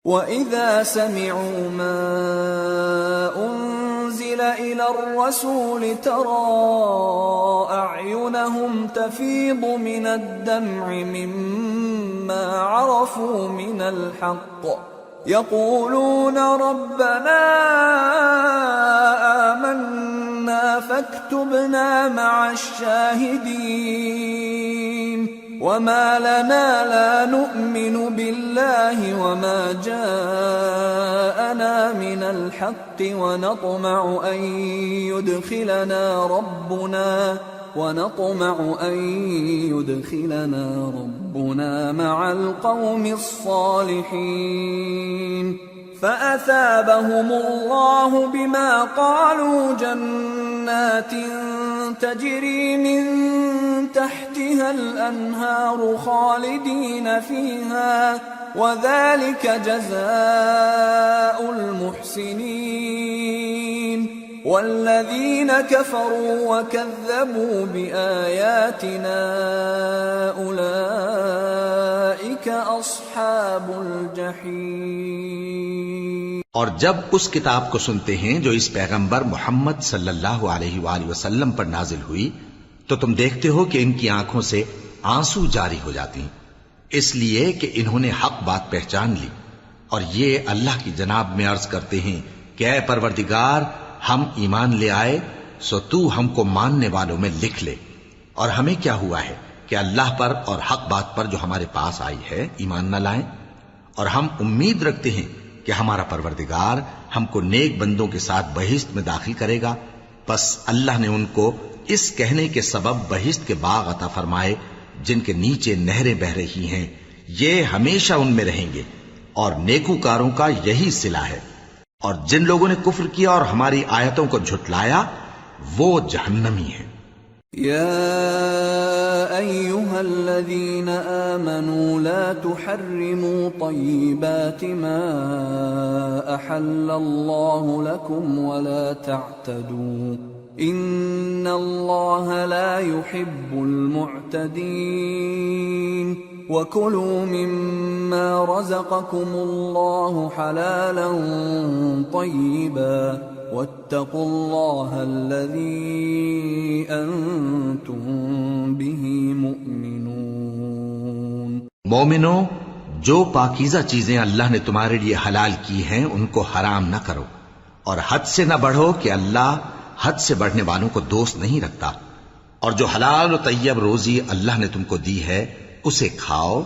وَإِذَا سَمِعُوا مَا أُنزِلَ إِلَى الرَّسُولِ تَرَىٰ أَعْيُنَهُمْ تَفِيضُ مِنَ الدَّمْعِ مِمَّا عَرَفُوا مِنَ الْحَقِّ يَقُولُونَ رَبَّنَا آمَنَّا فَاكْتُبْنَا مَعَ الشَّاهِدِينَ وَمَا لَنَا لَا نُؤْمِنُ بِاللَّهِ وَمَا جَاءَنَا مِنَ الْحَقِّ وَنَطْمَعُ أَن يُدْخِلَنَا رَبُّنَا مَعَ الْقَوْمِ الصَّالِحِينَ فَأَثَابَهُمُ اللَّهُ بِمَا قَالُوا جَنَّاتٍ تَجْرِي مِن تحتها الأنهار خالدين فيها وذلك جزاء المحسنين والذين كفروا وكذبوا بآياتنا أولئك أصحاب الجحيم۔ اور جب اس کتاب کو سنتے ہیں جو اس پیغمبر محمد صلی اللہ علیہ وآلہ وسلم پر نازل ہوئی تو تم دیکھتے ہو کہ ان کی آنکھوں سے آنسو جاری ہو جاتی ہیں، اس لیے کہ انہوں نے حق بات پہچان لی، اور یہ اللہ کی جناب میں عرض کرتے ہیں کہ اے پروردگار، ہم ایمان لے آئے سو تو ہم کو ماننے والوں میں لکھ لے، اور ہمیں کیا ہوا ہے کہ اللہ پر اور حق بات پر جو ہمارے پاس آئی ہے ایمان نہ لائیں، اور ہم امید رکھتے ہیں کہ ہمارا پروردگار ہم کو نیک بندوں کے ساتھ بہشت میں داخل کرے گا۔ بس اللہ نے ان کو اس کہنے کے سبب بہشت کے باغ عطا فرمائے جن کے نیچے نہریں بہ رہی ہیں، یہ ہمیشہ ان میں رہیں گے، اور نیکوکاروں کا یہی صلہ ہے، اور جن لوگوں نے کفر کیا اور ہماری آیتوں کو جھٹلایا وہ جہنمی ہیں۔ يا أيها الذين آمنوا لا تحرموا طيبات ما أحل الله لكم ولا تعتدوا إن الله لا يحب المعتدين وكلوا مما رزقكم الله حلالا طيبا واتقوا الله الذي أنتم به مؤمنون۔ مومنو، جو پاکیزہ چیزیں اللہ نے تمہارے لیے حلال کی ہیں ان کو حرام نہ کرو، اور حد سے نہ بڑھو کہ اللہ حد سے بڑھنے والوں کو دوست نہیں رکھتا، اور جو حلال و طیب روزی اللہ نے تم کو دی ہے اسے کھاؤ،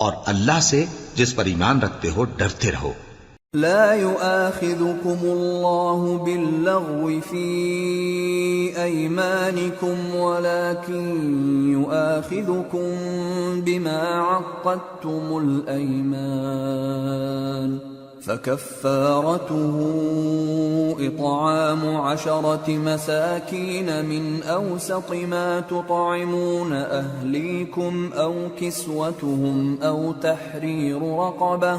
اور اللہ سے جس پر ایمان رکھتے ہو ڈرتے رہو۔ لا يؤاخذكم الله باللغو في أيمانكم ولكن يؤاخذكم بما عقدتم الأيمان فكفارته إطعام 10 مساكين من أوسط ما تطعمون أهليكم أو كسوتهم أو تحرير رقبة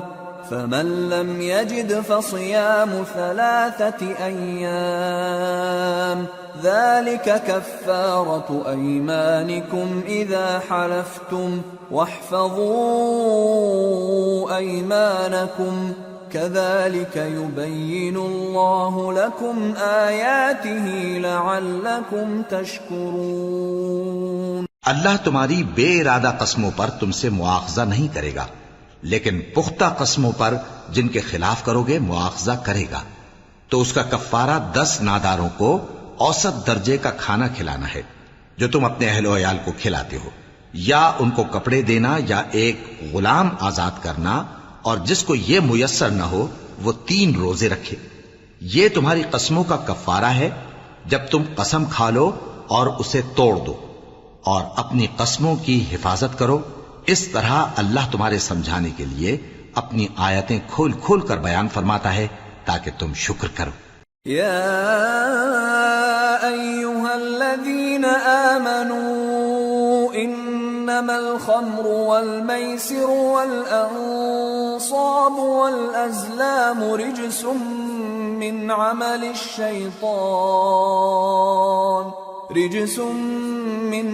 فمن لم يجد فصيام 3 أيام ذلك كفارة أيمانكم إذا حلفتم واحفظوا أيمانكم كذلك يبين الله لكم آياته لعلكم تشكرون۔ اللہ تمہاری بے ارادہ قسموں پر تم سے مواخذہ نہیں کرے گا، لیکن پختہ قسموں پر جن کے خلاف کرو گے مواخذہ کرے گا، تو اس کا کفارہ 10 ناداروں کو اوسط درجے کا کھانا کھلانا ہے جو تم اپنے اہل و عیال کو کھلاتے ہو، یا ان کو کپڑے دینا یا ایک غلام آزاد کرنا، اور جس کو یہ میسر نہ ہو وہ 3 روزے رکھے۔ یہ تمہاری قسموں کا کفارہ ہے جب تم قسم کھا لو اور اسے توڑ دو، اور اپنی قسموں کی حفاظت کرو۔ اس طرح اللہ تمہارے سمجھانے کے لیے اپنی آیتیں کھول کھول کر بیان فرماتا ہے تاکہ تم شکر کرو۔ یا ایھا الذین آمنوا انما الخمر والمیسر والانصاب والازلام رجس من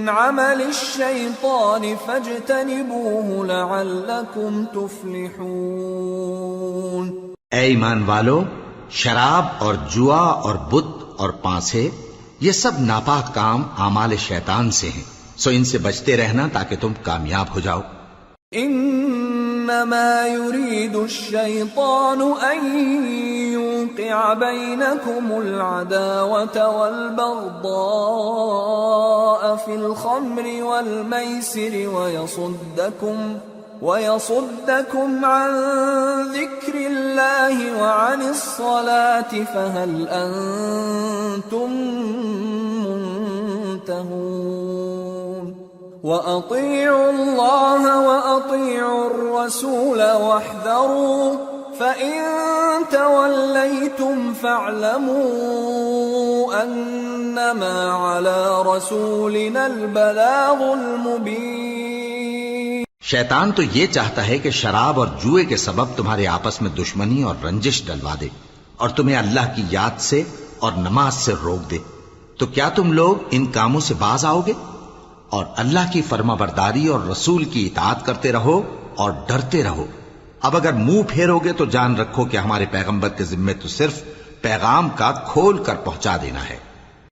عمل الشیطان فاجتنبوه لعلکم تفلحون۔ اے ایمان والو، شراب اور جوا اور بت اور پانسے یہ سب ناپاک کام اعمال شیطان سے ہیں، سو ان سے بچتے رہنا تاکہ تم کامیاب ہو جاؤ۔ انما يريد الشيطان ان يوقع بينكم العداوة والبغضاء في الخمر والميسر ويصدكم عن ذكر الله وعن الصلاة فهل أنتم منتهون وأطيعوا الله وأطيعوا الرسول واحذروا فإن توليتم فاعلموا أنما على رسولنا البلاغ المبين۔ شیطان تو یہ چاہتا ہے کہ شراب اور جوئے کے سبب تمہارے آپس میں دشمنی اور رنجش ڈلوا دے اور تمہیں اللہ کی یاد سے اور نماز سے روک دے، تو کیا تم لوگ ان کاموں سے باز آؤ گے؟ اور اللہ کی فرما برداری اور رسول کی اطاعت کرتے رہو اور ڈرتے رہو۔ اب اگر منہ پھیرو گے تو جان رکھو کہ ہمارے پیغمبر کے ذمے تو صرف پیغام کا کھول کر پہنچا دینا ہے۔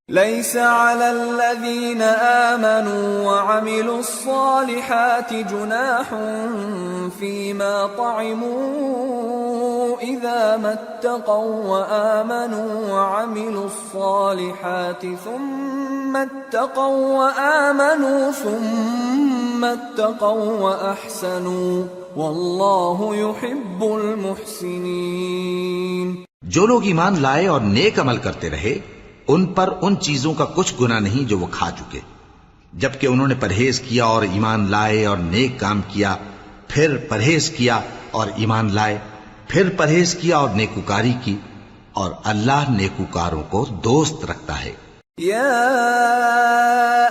ليس على الذين آمنوا وعملوا الصالحات جناح فيما طعموا إذا ما اتقوا وآمنوا وعملوا الصالحات ثم اتقوا وآمنوا ثم اتقوا وأحسنوا والله يحب المحسنين۔ جو لوگ ایمان لائے اور نیک عمل کرتے رہے ان پر ان چیزوں کا کچھ گناہ نہیں جو وہ کھا چکے، جبکہ انہوں نے پرہیز کیا اور ایمان لائے اور نیک کام کیا، پھر پرہیز کیا اور ایمان لائے، پھر پرہیز کیا اور نیکوکاری کی، اور اللہ نیکوکاروں کو دوست رکھتا ہے۔ يا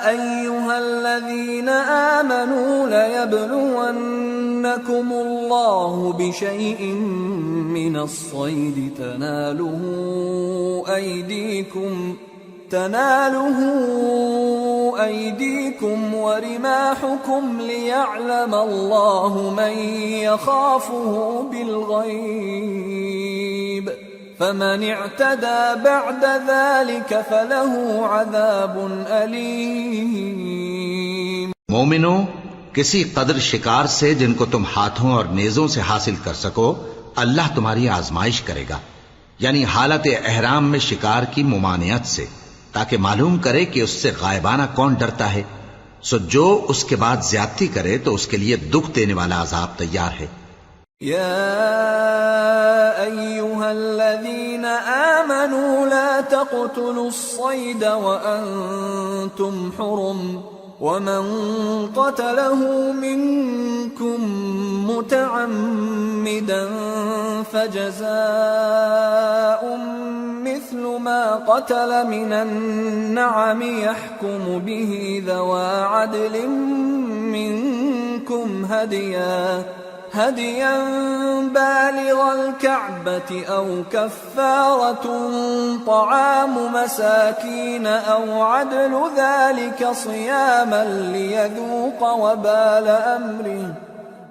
أيها الذين آمنوا ليبلونكم الله بشيء من الصيد تناله أيديكم ورماحكم ليعلم الله من يخافه بالغيب فمن اعتدى بعد ذلك فله عذاب أليم۔ مومنو، کسی قدر شکار سے جن کو تم ہاتھوں اور نیزوں سے حاصل کر سکو اللہ تمہاری آزمائش کرے گا، یعنی حالت احرام میں شکار کی ممانعت سے، تاکہ معلوم کرے کہ اس سے غائبانہ کون ڈرتا ہے، سو جو اس کے بعد زیادتی کرے تو اس کے لیے دکھ دینے والا عذاب تیار ہے۔ يا أيها الذين آمنوا لا تقتلوا الصيد وأنتم حرم ومن قتله منكم متعمدا فجزاء مثل ما قتل من النعم يحكم به ذوى عدل منكم هديا بالغ الكعبة أو كفارة طعام مساكين أو عدل ذلك صياما ليذوق وبال أمره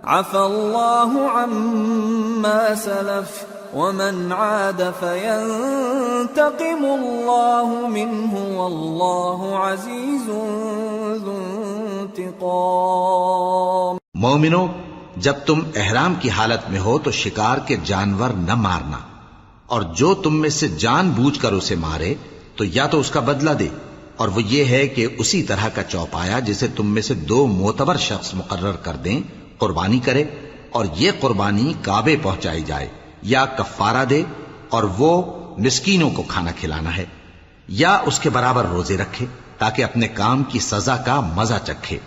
عفى الله عما سلف ومن عاد فينتقم الله منه والله عزيز ذو انتقام۔ مومنو، جب تم احرام کی حالت میں ہو تو شکار کے جانور نہ مارنا، اور جو تم میں سے جان بوجھ کر اسے مارے تو یا تو اس کا بدلہ دے، اور وہ یہ ہے کہ اسی طرح کا چوپایا جسے تم میں سے 2 معتبر شخص مقرر کر دیں قربانی کرے، اور یہ قربانی کعبے پہنچائی جائے، یا کفارہ دے اور وہ مسکینوں کو کھانا کھلانا ہے، یا اس کے برابر روزے رکھے تاکہ اپنے کام کی سزا کا مزہ چکھے،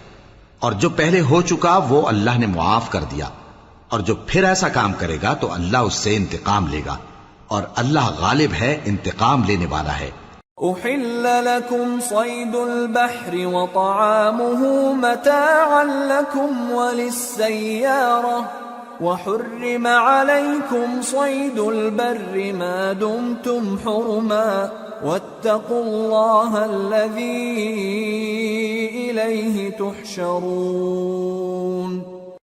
اور جو پہلے ہو چکا وہ اللہ نے معاف کر دیا، اور جو پھر ایسا کام کرے گا تو اللہ اس سے انتقام لے گا، اور اللہ غالب ہے، انتقام لینے والا ہے۔ أحل لكم صيد البحر وطعامه متاعا لكم وللسيارة وحرم عليكم صيد البر ما دمتم حرما واتقوا الله الذي إليه تحشرون۔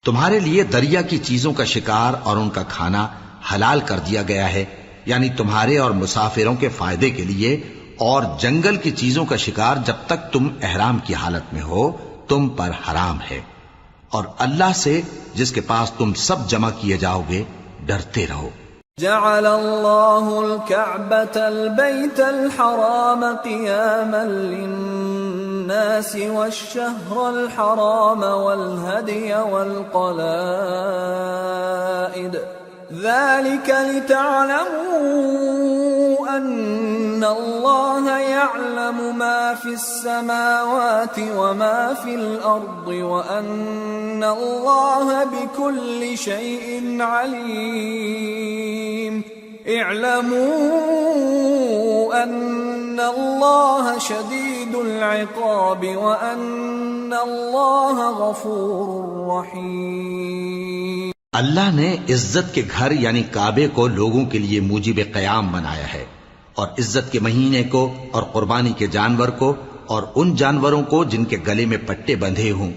تمہارے لیے دریا کی چیزوں کا شکار اور ان کا کھانا حلال کر دیا گیا ہے، یعنی تمہارے اور مسافروں کے فائدے کے لیے، اور جنگل کی چیزوں کا شکار جب تک تم احرام کی حالت میں ہو تم پر حرام ہے، اور اللہ سے جس کے پاس تم سب جمع کیے جاؤ گے ڈرتے رہو۔ جعل اللہ الكعبة البيت الحرام قياما للناس والشهر الحرام والهدي والقلائد ذلك لتعلموا أن الله يعلم ما في السماوات وما في الأرض وأن الله بكل شيء عليم اعلموا أن الله شديد العقاب وأن الله غفور رحيم۔ اللہ نے عزت کے گھر یعنی کعبے کو لوگوں کے لیے موجب قیام بنایا ہے، اور عزت کے مہینے کو اور قربانی کے جانور کو اور ان جانوروں کو جن کے گلے میں پٹے بندھے ہوں،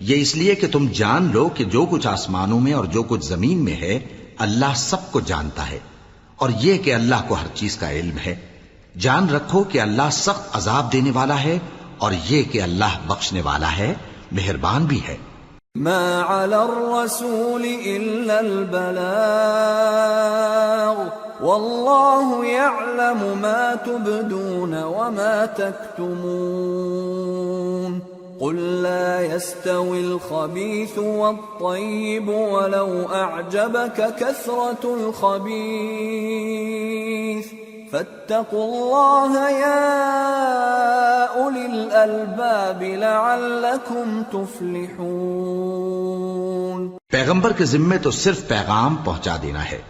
یہ اس لیے کہ تم جان لو کہ جو کچھ آسمانوں میں اور جو کچھ زمین میں ہے اللہ سب کو جانتا ہے، اور یہ کہ اللہ کو ہر چیز کا علم ہے۔ جان رکھو کہ اللہ سخت عذاب دینے والا ہے، اور یہ کہ اللہ بخشنے والا ہے، مہربان بھی ہے۔ ما على الرسول إلا البلاغ والله يعلم ما تبدون وما تكتمون قل لا يستوي الخبيث والطيب ولو أعجبك كثرة الخبيث فاتقوا الله يا أولي الألباب لعلكم تفلحون۔ پیغمبر کے ذمے تو صرف پیغام پہنچا دینا ہے،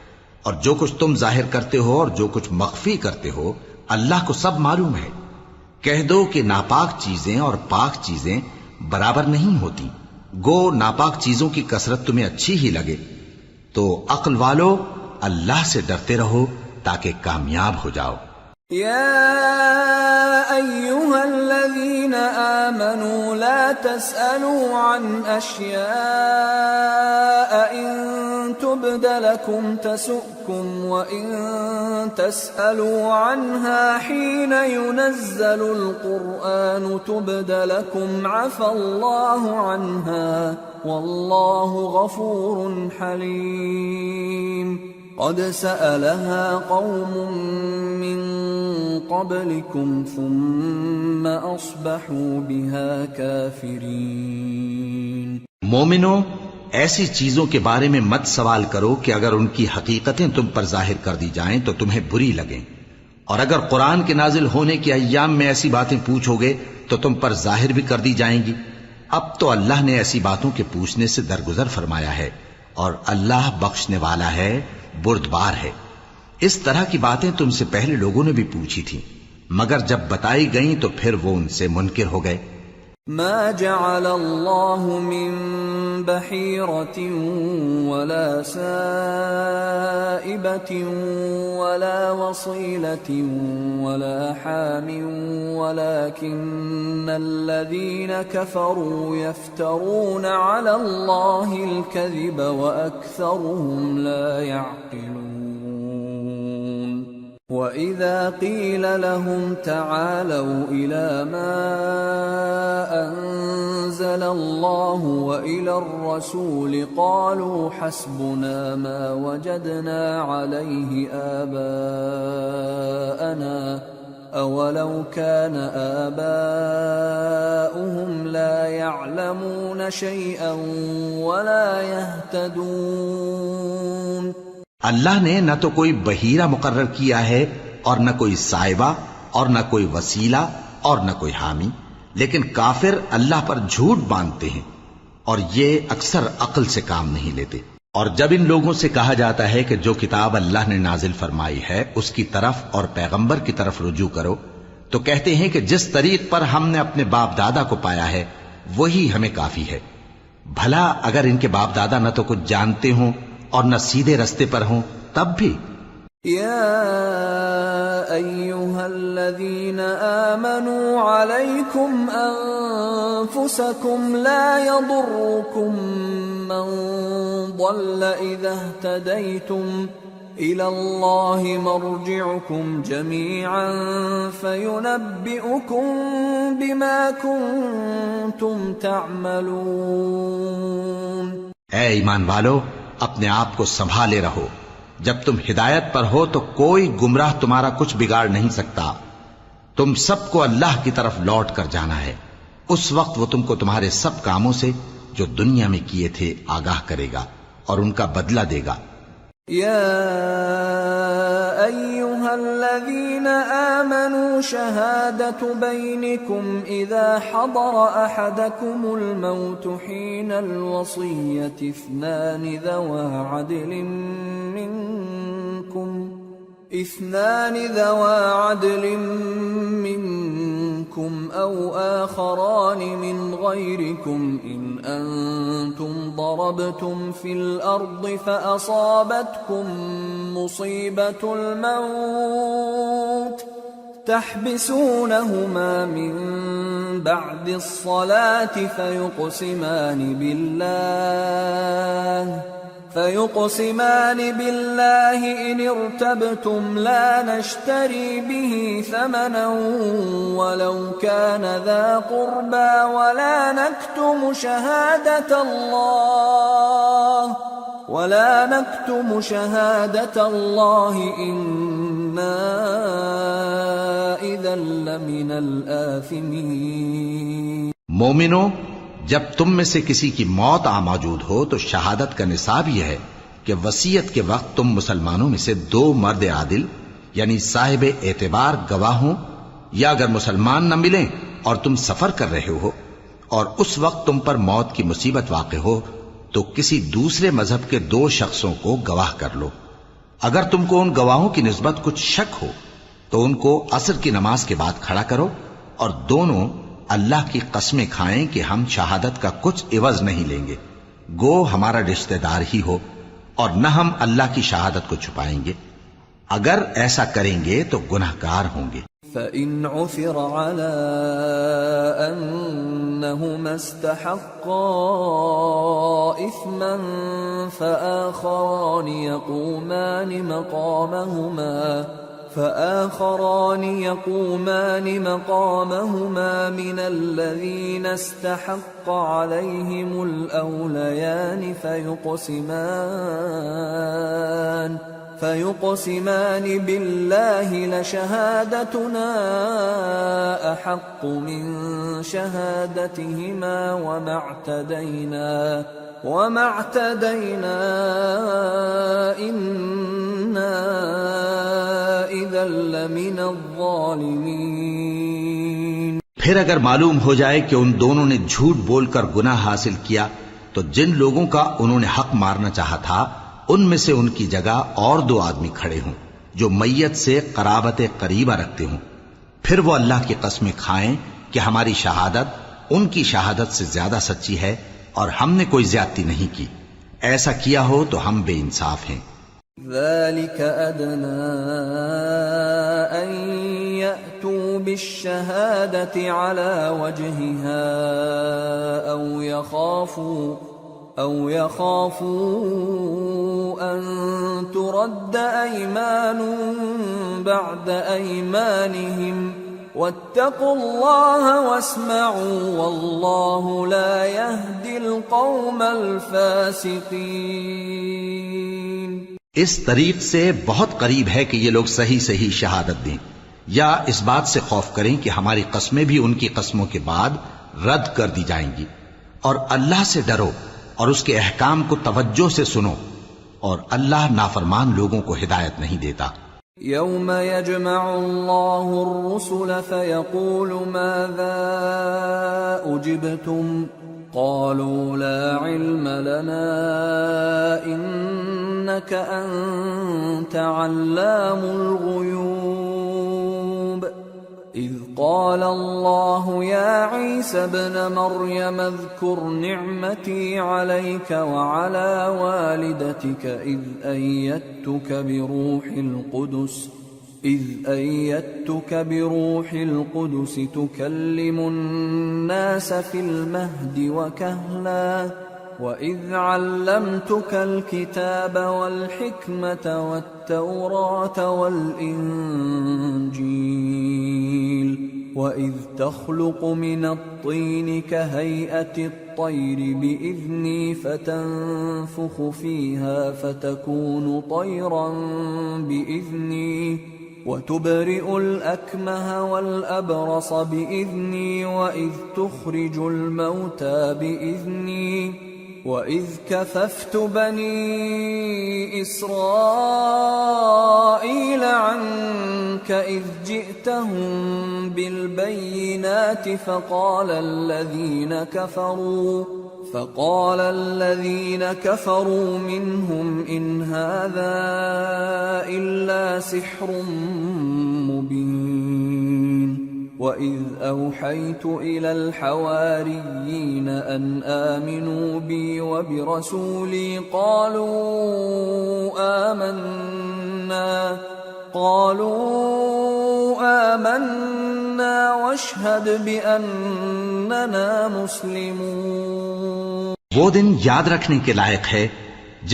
اور جو کچھ تم ظاہر کرتے ہو اور جو کچھ مخفی کرتے ہو اللہ کو سب معلوم ہے۔ کہہ دو کہ ناپاک چیزیں اور پاک چیزیں برابر نہیں ہوتی، گو ناپاک چیزوں کی کثرت تمہیں اچھی ہی لگے، تو عقل والو اللہ سے ڈرتے رہو تاکہ کامیاب ہو جاؤ۔ يا أيها الذين آمنوا لا تسألوا عن أشياء إن تبد لكم تسؤكم وإن تسألوا عنها حين ينزل القرآن تبد لكم عفى الله عنها والله غفور حليم۔ قد سألها قوم من قبلكم ثم أصبحوا بها كافرين۔ مومنو، ایسی چیزوں کے بارے میں مت سوال کرو کہ اگر ان کی حقیقتیں تم پر ظاہر کر دی جائیں تو تمہیں بری لگیں، اور اگر قرآن کے نازل ہونے کے ایام میں ایسی باتیں پوچھو گے تو تم پر ظاہر بھی کر دی جائیں گی۔ اب تو اللہ نے ایسی باتوں کے پوچھنے سے درگزر فرمایا ہے، اور اللہ بخشنے والا ہے، بردبار ہے۔ اس طرح کی باتیں تم سے پہلے لوگوں نے بھی پوچھی تھیں، مگر جب بتائی گئیں تو پھر وہ ان سے منکر ہو گئے۔ ما جعل اللہ من بحیرة ولا سائبة ولا وصیلة ولا حام ولكن الذین كفروا يفترون على اللہ الكذب وأکثرهم لا يعقلون۔ وَإِذَا قِيلَ لَهُمْ تَعَالَوْا إِلَى مَا أَنزَلَ اللَّهُ وَإِلَى الرَّسُولِ قَالُوا حَسْبُنَا مَا وَجَدْنَا عَلَيْهِ آبَاءَنَا أَوَلَوْ كَانَ آبَاؤُهُمْ لَا يَعْلَمُونَ شَيْئًا وَلَا يَهْتَدُونَ۔ اللہ نے نہ تو کوئی بحیرہ مقرر کیا ہے اور نہ کوئی سائبہ اور نہ کوئی وسیلہ اور نہ کوئی حامی، لیکن کافر اللہ پر جھوٹ باندھتے ہیں اور یہ اکثر عقل سے کام نہیں لیتے۔ اور جب ان لوگوں سے کہا جاتا ہے کہ جو کتاب اللہ نے نازل فرمائی ہے اس کی طرف اور پیغمبر کی طرف رجوع کرو، تو کہتے ہیں کہ جس طریق پر ہم نے اپنے باپ دادا کو پایا ہے وہی ہمیں کافی ہے۔ بھلا اگر ان کے باپ دادا نہ تو کچھ جانتے ہوں اور نہ سیدھے رستے پر ہوں تب بھی۔ یا ایہا الذین آمنوا علیکم انفسکم لا یضرکم من ضل اذا اہتدیتم إلى الله مرجعكم جميعا فينبئكم بما كنتم تعملون. اے ایمان والو، اپنے آپ کو سنبھالے رہو. جب تم ہدایت پر ہو تو کوئی گمراہ تمہارا کچھ بگاڑ نہیں سکتا. تم سب کو اللہ کی طرف لوٹ کر جانا ہے. اس وقت وہ تم کو تمہارے سب کاموں سے جو دنیا میں کیے تھے آگاہ کرے گا اور ان کا بدلہ دے گا. يا أيها الذين آمنوا شهادة بينكم إذا حضر أحدكم الموت حين الوصية اثنان ذوى عدل منكم أو آخران من غيركم إن أنتم ضربتم في الأرض فأصابتكم مصيبة الموت تحبسونهما من بعد الصلاة فيقسمان بالله إن ارتبتم لا نشتري به ثمنا ولو كان ذا قربى ولا نكتم شهادة الله إنا إذا لمن الآثمين. مومنو، جب تم میں سے کسی کی موت موجود ہو تو شہادت کا نصاب یہ ہے کہ وصیت کے وقت تم مسلمانوں میں سے 2 مرد عادل یعنی صاحب اعتبار گواہ ہوں، یا اگر مسلمان نہ ملیں اور تم سفر کر رہے ہو اور اس وقت تم پر موت کی مصیبت واقع ہو تو کسی دوسرے مذہب کے 2 شخصوں کو گواہ کر لو. اگر تم کو ان گواہوں کی نسبت کچھ شک ہو تو ان کو عصر کی نماز کے بعد کھڑا کرو اور دونوں اللہ کی قسمیں کھائیں کہ ہم شہادت کا کچھ عوض نہیں لیں گے، گو ہمارا رشتہ دار ہی ہو، اور نہ ہم اللہ کی شہادت کو چھپائیں گے. اگر ایسا کریں گے تو گناہگار ہوں گے. فَإِنْ عُثِرَ عَلَىٰ أَنَّهُمَا اسْتَحَقَّا إِثْمًا فآخران يقومان مقامهما من الذين استحق عليهم الأوليان فيقسمان بالله لشهادتنا أحق من شهادتهما وما اعتدينا إنا إذا لمن الظالمين. پھر اگر معلوم ہو جائے کہ ان دونوں نے جھوٹ بول کر گناہ حاصل کیا تو جن لوگوں کا انہوں نے حق مارنا چاہا تھا ان میں سے ان کی جگہ اور 2 آدمی کھڑے ہوں جو میت سے قرابت قریبہ رکھتے ہوں. پھر وہ اللہ کی قسمیں کھائیں کہ ہماری شہادت ان کی شہادت سے زیادہ سچی ہے اور ہم نے کوئی زیادتی نہیں کی. ایسا کیا ہو تو ہم بے انصاف ہیں. ذلك أدنى أن يأتوا بالشهادة على وجهها أو يخافوا أن ترد أيمان بعد أيمانهم واتقوا الله واسمعوا والله لا يهدي القوم الفاسقين. اس طریق سے بہت قریب ہے کہ یہ لوگ صحیح شہادت دیں، یا اس بات سے خوف کریں کہ ہماری قسمیں بھی ان کی قسموں کے بعد رد کر دی جائیں گی. اور اللہ سے ڈرو اور اس کے احکام کو توجہ سے سنو، اور اللہ نافرمان لوگوں کو ہدایت نہیں دیتا. يوم يجمع الله الرسل فيقول ماذا أجبتم قالوا لا علم لنا إنك أنت علام الغيوب. إذ قال الله يا عيسى ابن مريم اذكر نعمتي عليك وعلى والدتك إذ أيدتك بروح القدس تكلم الناس في المهد وكهلا وإذ علمتك الكتاب والحكمة التوراة والإنجيل وإذ تخلق من الطين كهيئة الطير بإذني فتنفخ فيها فتكون طيرا بإذني وتبرئ الأكمه والأبرص بإذني وإذ تخرج الموتى بإذني وَإِذْ كَفَفْتُ بَنِي إِسْرَائِيلَ عَنْكَ إِذْ جِئْتَهُمْ بِالْبَيِّنَاتِ فقال الذين كفروا منهم إن هذا إلا سحر مبين وَإِذْ أَوْحَيْتُ إِلَى الْحَوَارِيِّينَ أَنْ آمِنُوا بِي وَبِرَسُولِي قَالُوا آمَنَّا وَاشْهَدْ بِأَنَّنَا مُسْلِمُونَ۔ وہ دن یاد رکھنے کے لائق ہے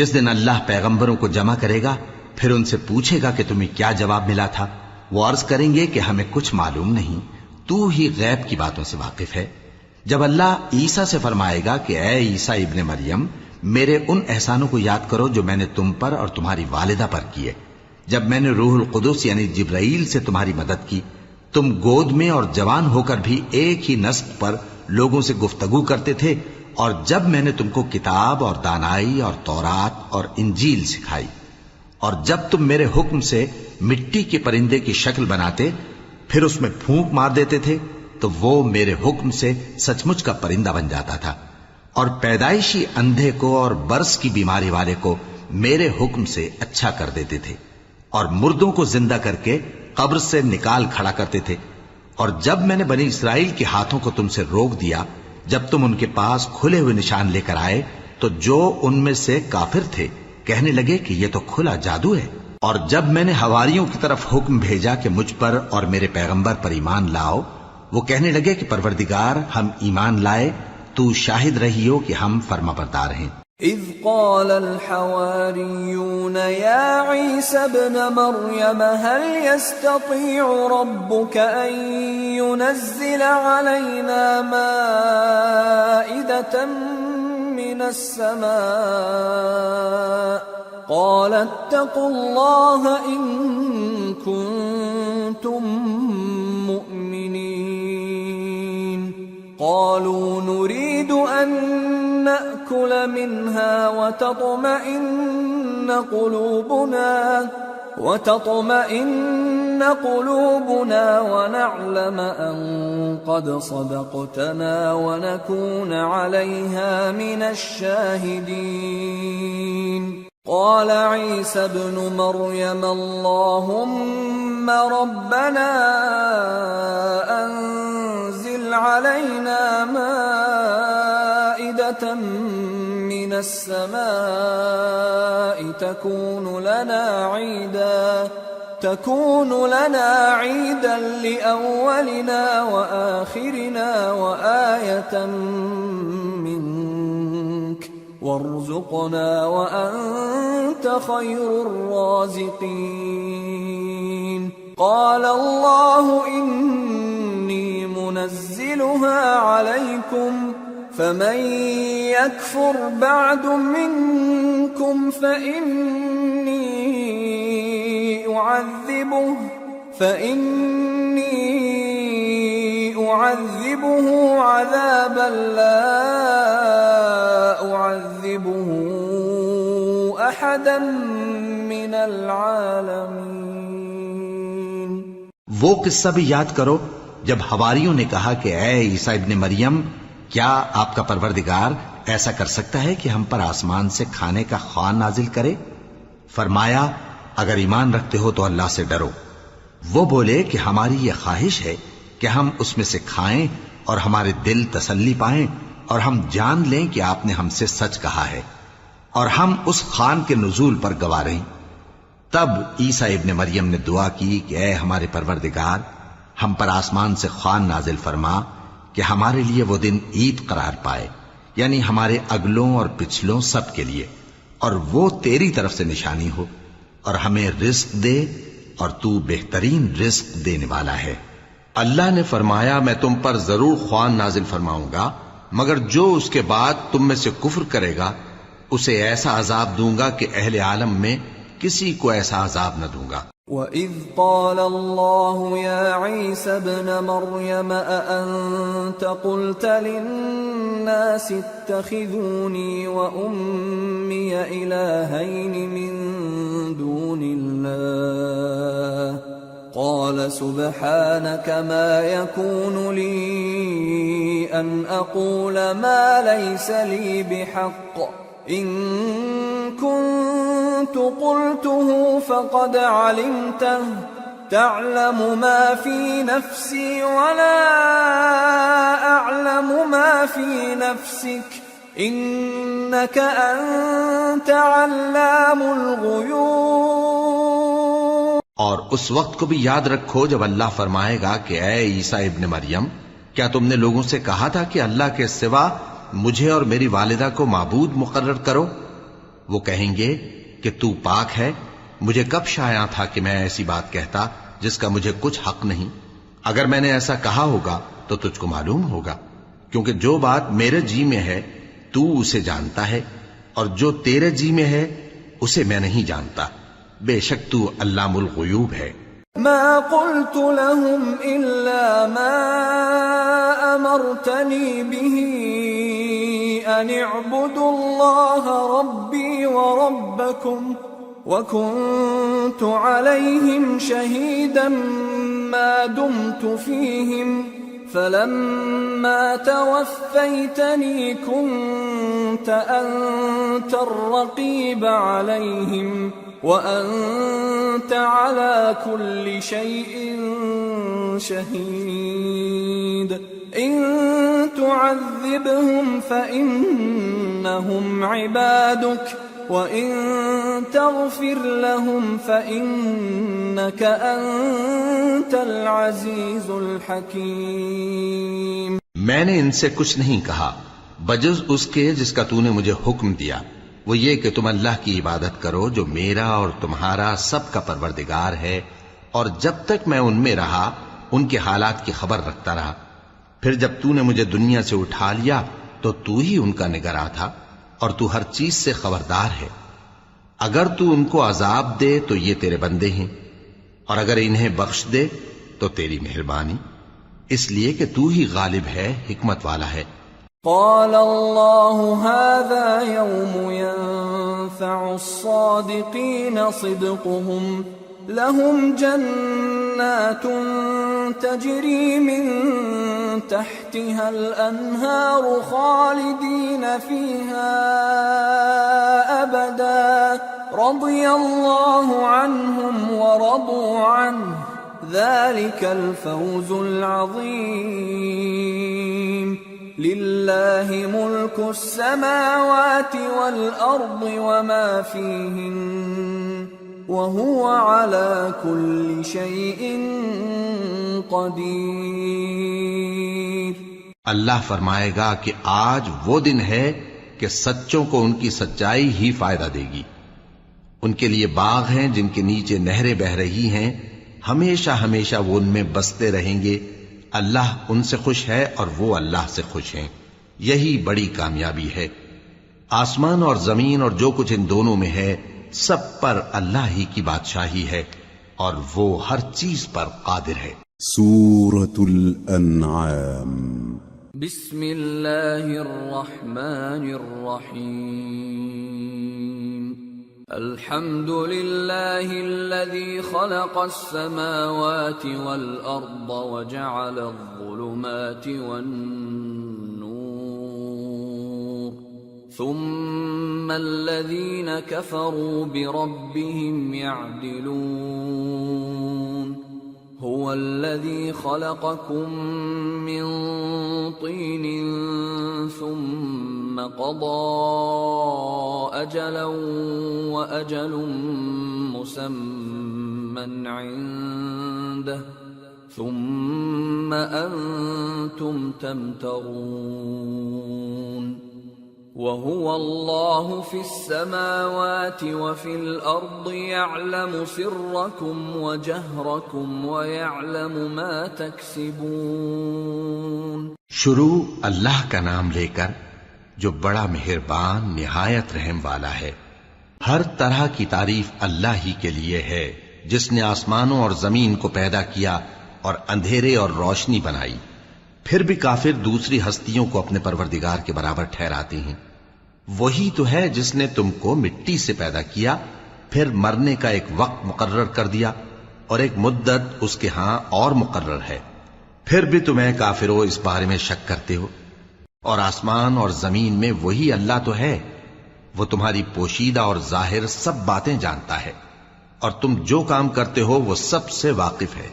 جس دن اللہ پیغمبروں کو جمع کرے گا، پھر ان سے پوچھے گا کہ تمہیں کیا جواب ملا تھا۔ وہ عرض کریں گے کہ ہمیں کچھ معلوم نہیں، تو ہی غیب کی باتوں سے واقف ہے۔ جب اللہ عیسیٰ سے فرمائے گا کہ اے عیسیٰ ابن مریم، میرے ان احسانوں کو یاد کرو جو میں نے تم پر اور تمہاری والدہ پر کیے، جب میں نے روح القدس یعنی جبرائیل سے تمہاری مدد کی، تم گود میں اور جوان ہو کر بھی ایک ہی نسق پر لوگوں سے گفتگو کرتے تھے، اور جب میں نے تم کو کتاب اور دانائی اور تورات اور انجیل سکھائی، اور جب تم میرے حکم سے مٹی کے پرندے کی شکل بناتے پھر اس میں پھونک مار دیتے تھے تو وہ میرے حکم سے سچ مچ کا پرندہ بن جاتا تھا، اور پیدائشی اندھے کو اور برس کی بیماری والے کو میرے حکم سے اچھا کر دیتے تھے، اور مردوں کو زندہ کر کے قبر سے نکال کھڑا کرتے تھے۔ اور جب میں نے بنی اسرائیل کے ہاتھوں کو تم سے روک دیا، جب تم ان کے پاس کھلے ہوئے نشان لے کر آئے تو جو ان میں سے کافر تھے کہنے لگے کہ یہ تو کھلا جادو ہے۔ اور جب میں نے حواریوں کی طرف حکم بھیجا کہ مجھ پر اور میرے پیغمبر پر ایمان لاؤ، وہ کہنے لگے کہ پروردگار ہم ایمان لائے، تو شاہد رہیو کہ ہم فرما بردار ہیں۔ اذ قال الحواريون يا عيسى ابن مريم هل يستطيع ربك أن ينزل علينا مائدة من السماء قال اتقوا الله إن كنتم مؤمنين قالوا نريد أن نأكل منها وتطمئن قلوبنا ونعلم أن قد صدقتنا ونكون عليها من الشاهدين قال عيسى ابن مريم اللهم ربنا أنزل علينا مائدة من السماء تكون لنا عيدا لأولنا وآخرنا وآية منك وارزقنا وأنت خير الرازقين قال الله إني منزلها عليكم فمن يكفر بعد منكم فإني أعذبه عذابا لا أعذبه أحدا من العالمين۔ وہ قصہ بھی یاد کرو جب حواریوں نے کہا کہ اے عیسیٰ ابن مریم، کیا آپ کا پروردگار ایسا کر سکتا ہے کہ ہم پر آسمان سے کھانے کا خوان نازل کرے؟ فرمایا اگر ایمان رکھتے ہو تو اللہ سے ڈرو۔ وہ بولے کہ ہماری یہ خواہش ہے کہ ہم اس میں سے کھائیں اور ہمارے دل تسلی پائیں اور ہم جان لیں کہ آپ نے ہم سے سچ کہا ہے اور ہم اس خوان کے نزول پر گواہ رہیں۔ تب عیسیٰ ابن مریم نے دعا کی کہ اے ہمارے پروردگار، ہم پر آسمان سے خوان نازل فرما کہ ہمارے لیے وہ دن عید قرار پائے، یعنی ہمارے اگلوں اور پچھلوں سب کے لیے، اور وہ تیری طرف سے نشانی ہو، اور ہمیں رزق دے اور تو بہترین رزق دینے والا ہے۔ اللہ نے فرمایا میں تم پر ضرور خوان نازل فرماؤں گا، مگر جو اس کے بعد تم میں سے کفر کرے گا اسے ایسا عذاب دوں گا کہ اہل عالم میں کسی کو ایسا عذاب نہ دوں گا۔ وَإِذْ قَالَ اللَّهُ يَا عِيسَى ابْنَ مَرْيَمَ أَأَنْتَ قُلْتَ لِلنَّاسِ اتَّخِذُونِي وَأُمِّيَ إِلَٰهَيْنِ مِن دُونِ اللَّهِ قَالَ سُبْحَانَكَ مَا يَكُونُ لِي أَنْ أَقُولَ مَا لَيْسَ لِي بِحَقٍّ إِن كُنتُ قُلْتُهُ فَقَدْ عَلِمْتَهُ تَعْلَمُ مَا فِي نَفْسِي وَلَا أَعْلَمُ مَا فِي نَفْسِكَ إِنَّكَ أَنْتَ عَلَّامُ الْغُيُوبِ۔ اور اس وقت کو بھی یاد رکھو جب اللہ فرمائے گا کہ اے عیسیٰ ابن مریم، کیا تم نے لوگوں سے کہا تھا کہ اللہ کے سوا مجھے اور میری والدہ کو معبود مقرر کرو؟ وہ کہیں گے کہ تو پاک ہے، مجھے کب شایع تھا کہ میں ایسی بات کہتا جس کا مجھے کچھ حق نہیں۔ اگر میں نے ایسا کہا ہوگا تو تجھ کو معلوم ہوگا، کیونکہ جو بات میرے جی میں ہے تو اسے جانتا ہے، اور جو تیرے جی میں ہے اسے میں نہیں جانتا۔ بے شک تو علام الغیوب ہے۔ ما قلت لهم إلا ما أمرتني به أن اعبدوا الله ربي وربكم وكنت عليهم شهيدا ما دمت فيهم فلما توفيتني كنت أنت الرقيب عليهم وأنت على كل شيء شهيد إن تعذبهم فإنهم عبادك وإن تغفر لهم فإنك أنت العزيز الحكيم۔ میں نے ان سے کچھ نہیں کہا بجز اس کے جس کا تو نے مجھے حکم دیا، وہ یہ کہ تم اللہ کی عبادت کرو جو میرا اور تمہارا سب کا پروردگار ہے، اور جب تک میں ان میں رہا ان کے حالات کی خبر رکھتا رہا۔ پھر جب تو نے مجھے دنیا سے اٹھا لیا تو تو ہی ان کا نگراں تھا، اور تو ہر چیز سے خبردار ہے۔ اگر تو ان کو عذاب دے تو یہ تیرے بندے ہیں، اور اگر انہیں بخش دے تو تیری مہربانی، اس لیے کہ تو ہی غالب ہے، حکمت والا ہے۔ قال الله هذا يوم ينفع الصادقين صدقهم لهم جنات تجري من تحتها الأنهار خالدين فيها أبدا رضي الله عنهم ورضوا عنه ذلك الفوز العظيم لله ملك السماوات والأرض وما فيهن وهو على كل شيء قدير۔ اللہ فرمائے گا کہ آج وہ دن ہے کہ سچوں کو ان کی سچائی ہی فائدہ دے گی۔ ان کے لیے باغ ہیں جن کے نیچے نہریں بہ رہی ہیں، ہمیشہ ہمیشہ وہ ان میں بستے رہیں گے۔ اللہ ان سے خوش ہے اور وہ اللہ سے خوش ہیں، یہی بڑی کامیابی ہے۔ آسمان اور زمین اور جو کچھ ان دونوں میں ہے سب پر اللہ ہی کی بادشاہی ہے، اور وہ ہر چیز پر قادر ہے۔ سورة الأنعام۔ بسم اللہ الرحمن الرحیم۔ الحمد للہ الذی خلق السماوات والأرض وجعل الظلمات والنور ثم الذین کفروا بربهم يعدلون۔ هو الذي خلقكم من طين ثم قضى أجلا وأجل مسمى عنده ثم أنتم تمترون۔ وهو الله في السماوات وفي الأرض يعلم سركم وجهركم ويعلم ما تكسبون۔ شروع اللہ کا نام لے کر جو بڑا مہربان نہایت رحم والا ہے۔ ہر طرح کی تعریف اللہ ہی کے لیے ہے جس نے آسمانوں اور زمین کو پیدا کیا اور اندھیرے اور روشنی بنائی۔ پھر بھی کافر دوسری ہستیوں کو اپنے پروردگار کے برابر ٹھہراتے ہیں۔ وہی تو ہے جس نے تم کو مٹی سے پیدا کیا، پھر مرنے کا ایک وقت مقرر کر دیا اور ایک مدت اس کے ہاں اور مقرر ہے، پھر بھی تمہیں کافروں اس بارے میں شک کرتے ہو۔ اور آسمان اور زمین میں وہی اللہ تو ہے، وہ تمہاری پوشیدہ اور ظاہر سب باتیں جانتا ہے، اور تم جو کام کرتے ہو وہ سب سے واقف ہے۔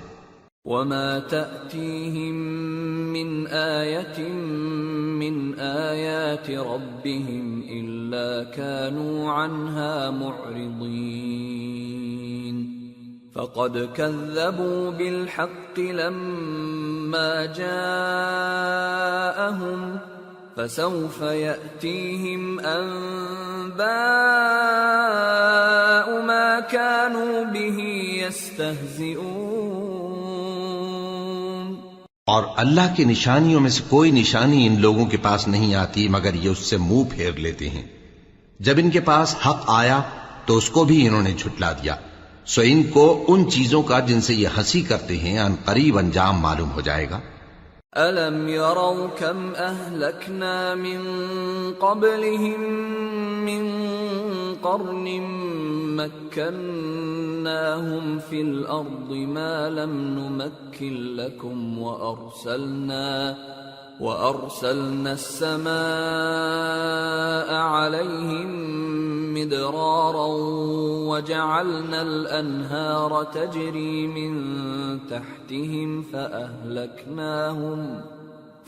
وما تأتيهم من آية من آيات ربهم إلا كانوا عنها معرضين فقد كذبوا بالحق لما جاءهم فسوف يأتيهم أنباء ما كانوا به يستهزئون۔ اور اللہ کی نشانیوں میں سے کوئی نشانی ان لوگوں کے پاس نہیں آتی مگر یہ اس سے منہ پھیر لیتے ہیں۔ جب ان کے پاس حق آیا تو اس کو بھی انہوں نے جھٹلا دیا، سو ان کو ان چیزوں کا جن سے یہ ہنسی کرتے ہیں ان قریب انجام معلوم ہو جائے گا۔ أَلَمْ يَرَوْا كَمْ أَهْلَكْنَا مِنْ قَبْلِهِمْ مِنْ قَرْنٍ مَكَّنَّاهُمْ فِي الْأَرْضِ مَا لَمْ نُمَكِّنْ لَكُمْ وَأَرْسَلْنَا السَّمَاءَ عَلَيْهِمْ مِدْرَارًا وَجَعَلْنَا الْأَنْهَارَ تَجْرِي مِنْ تَحْتِهِمْ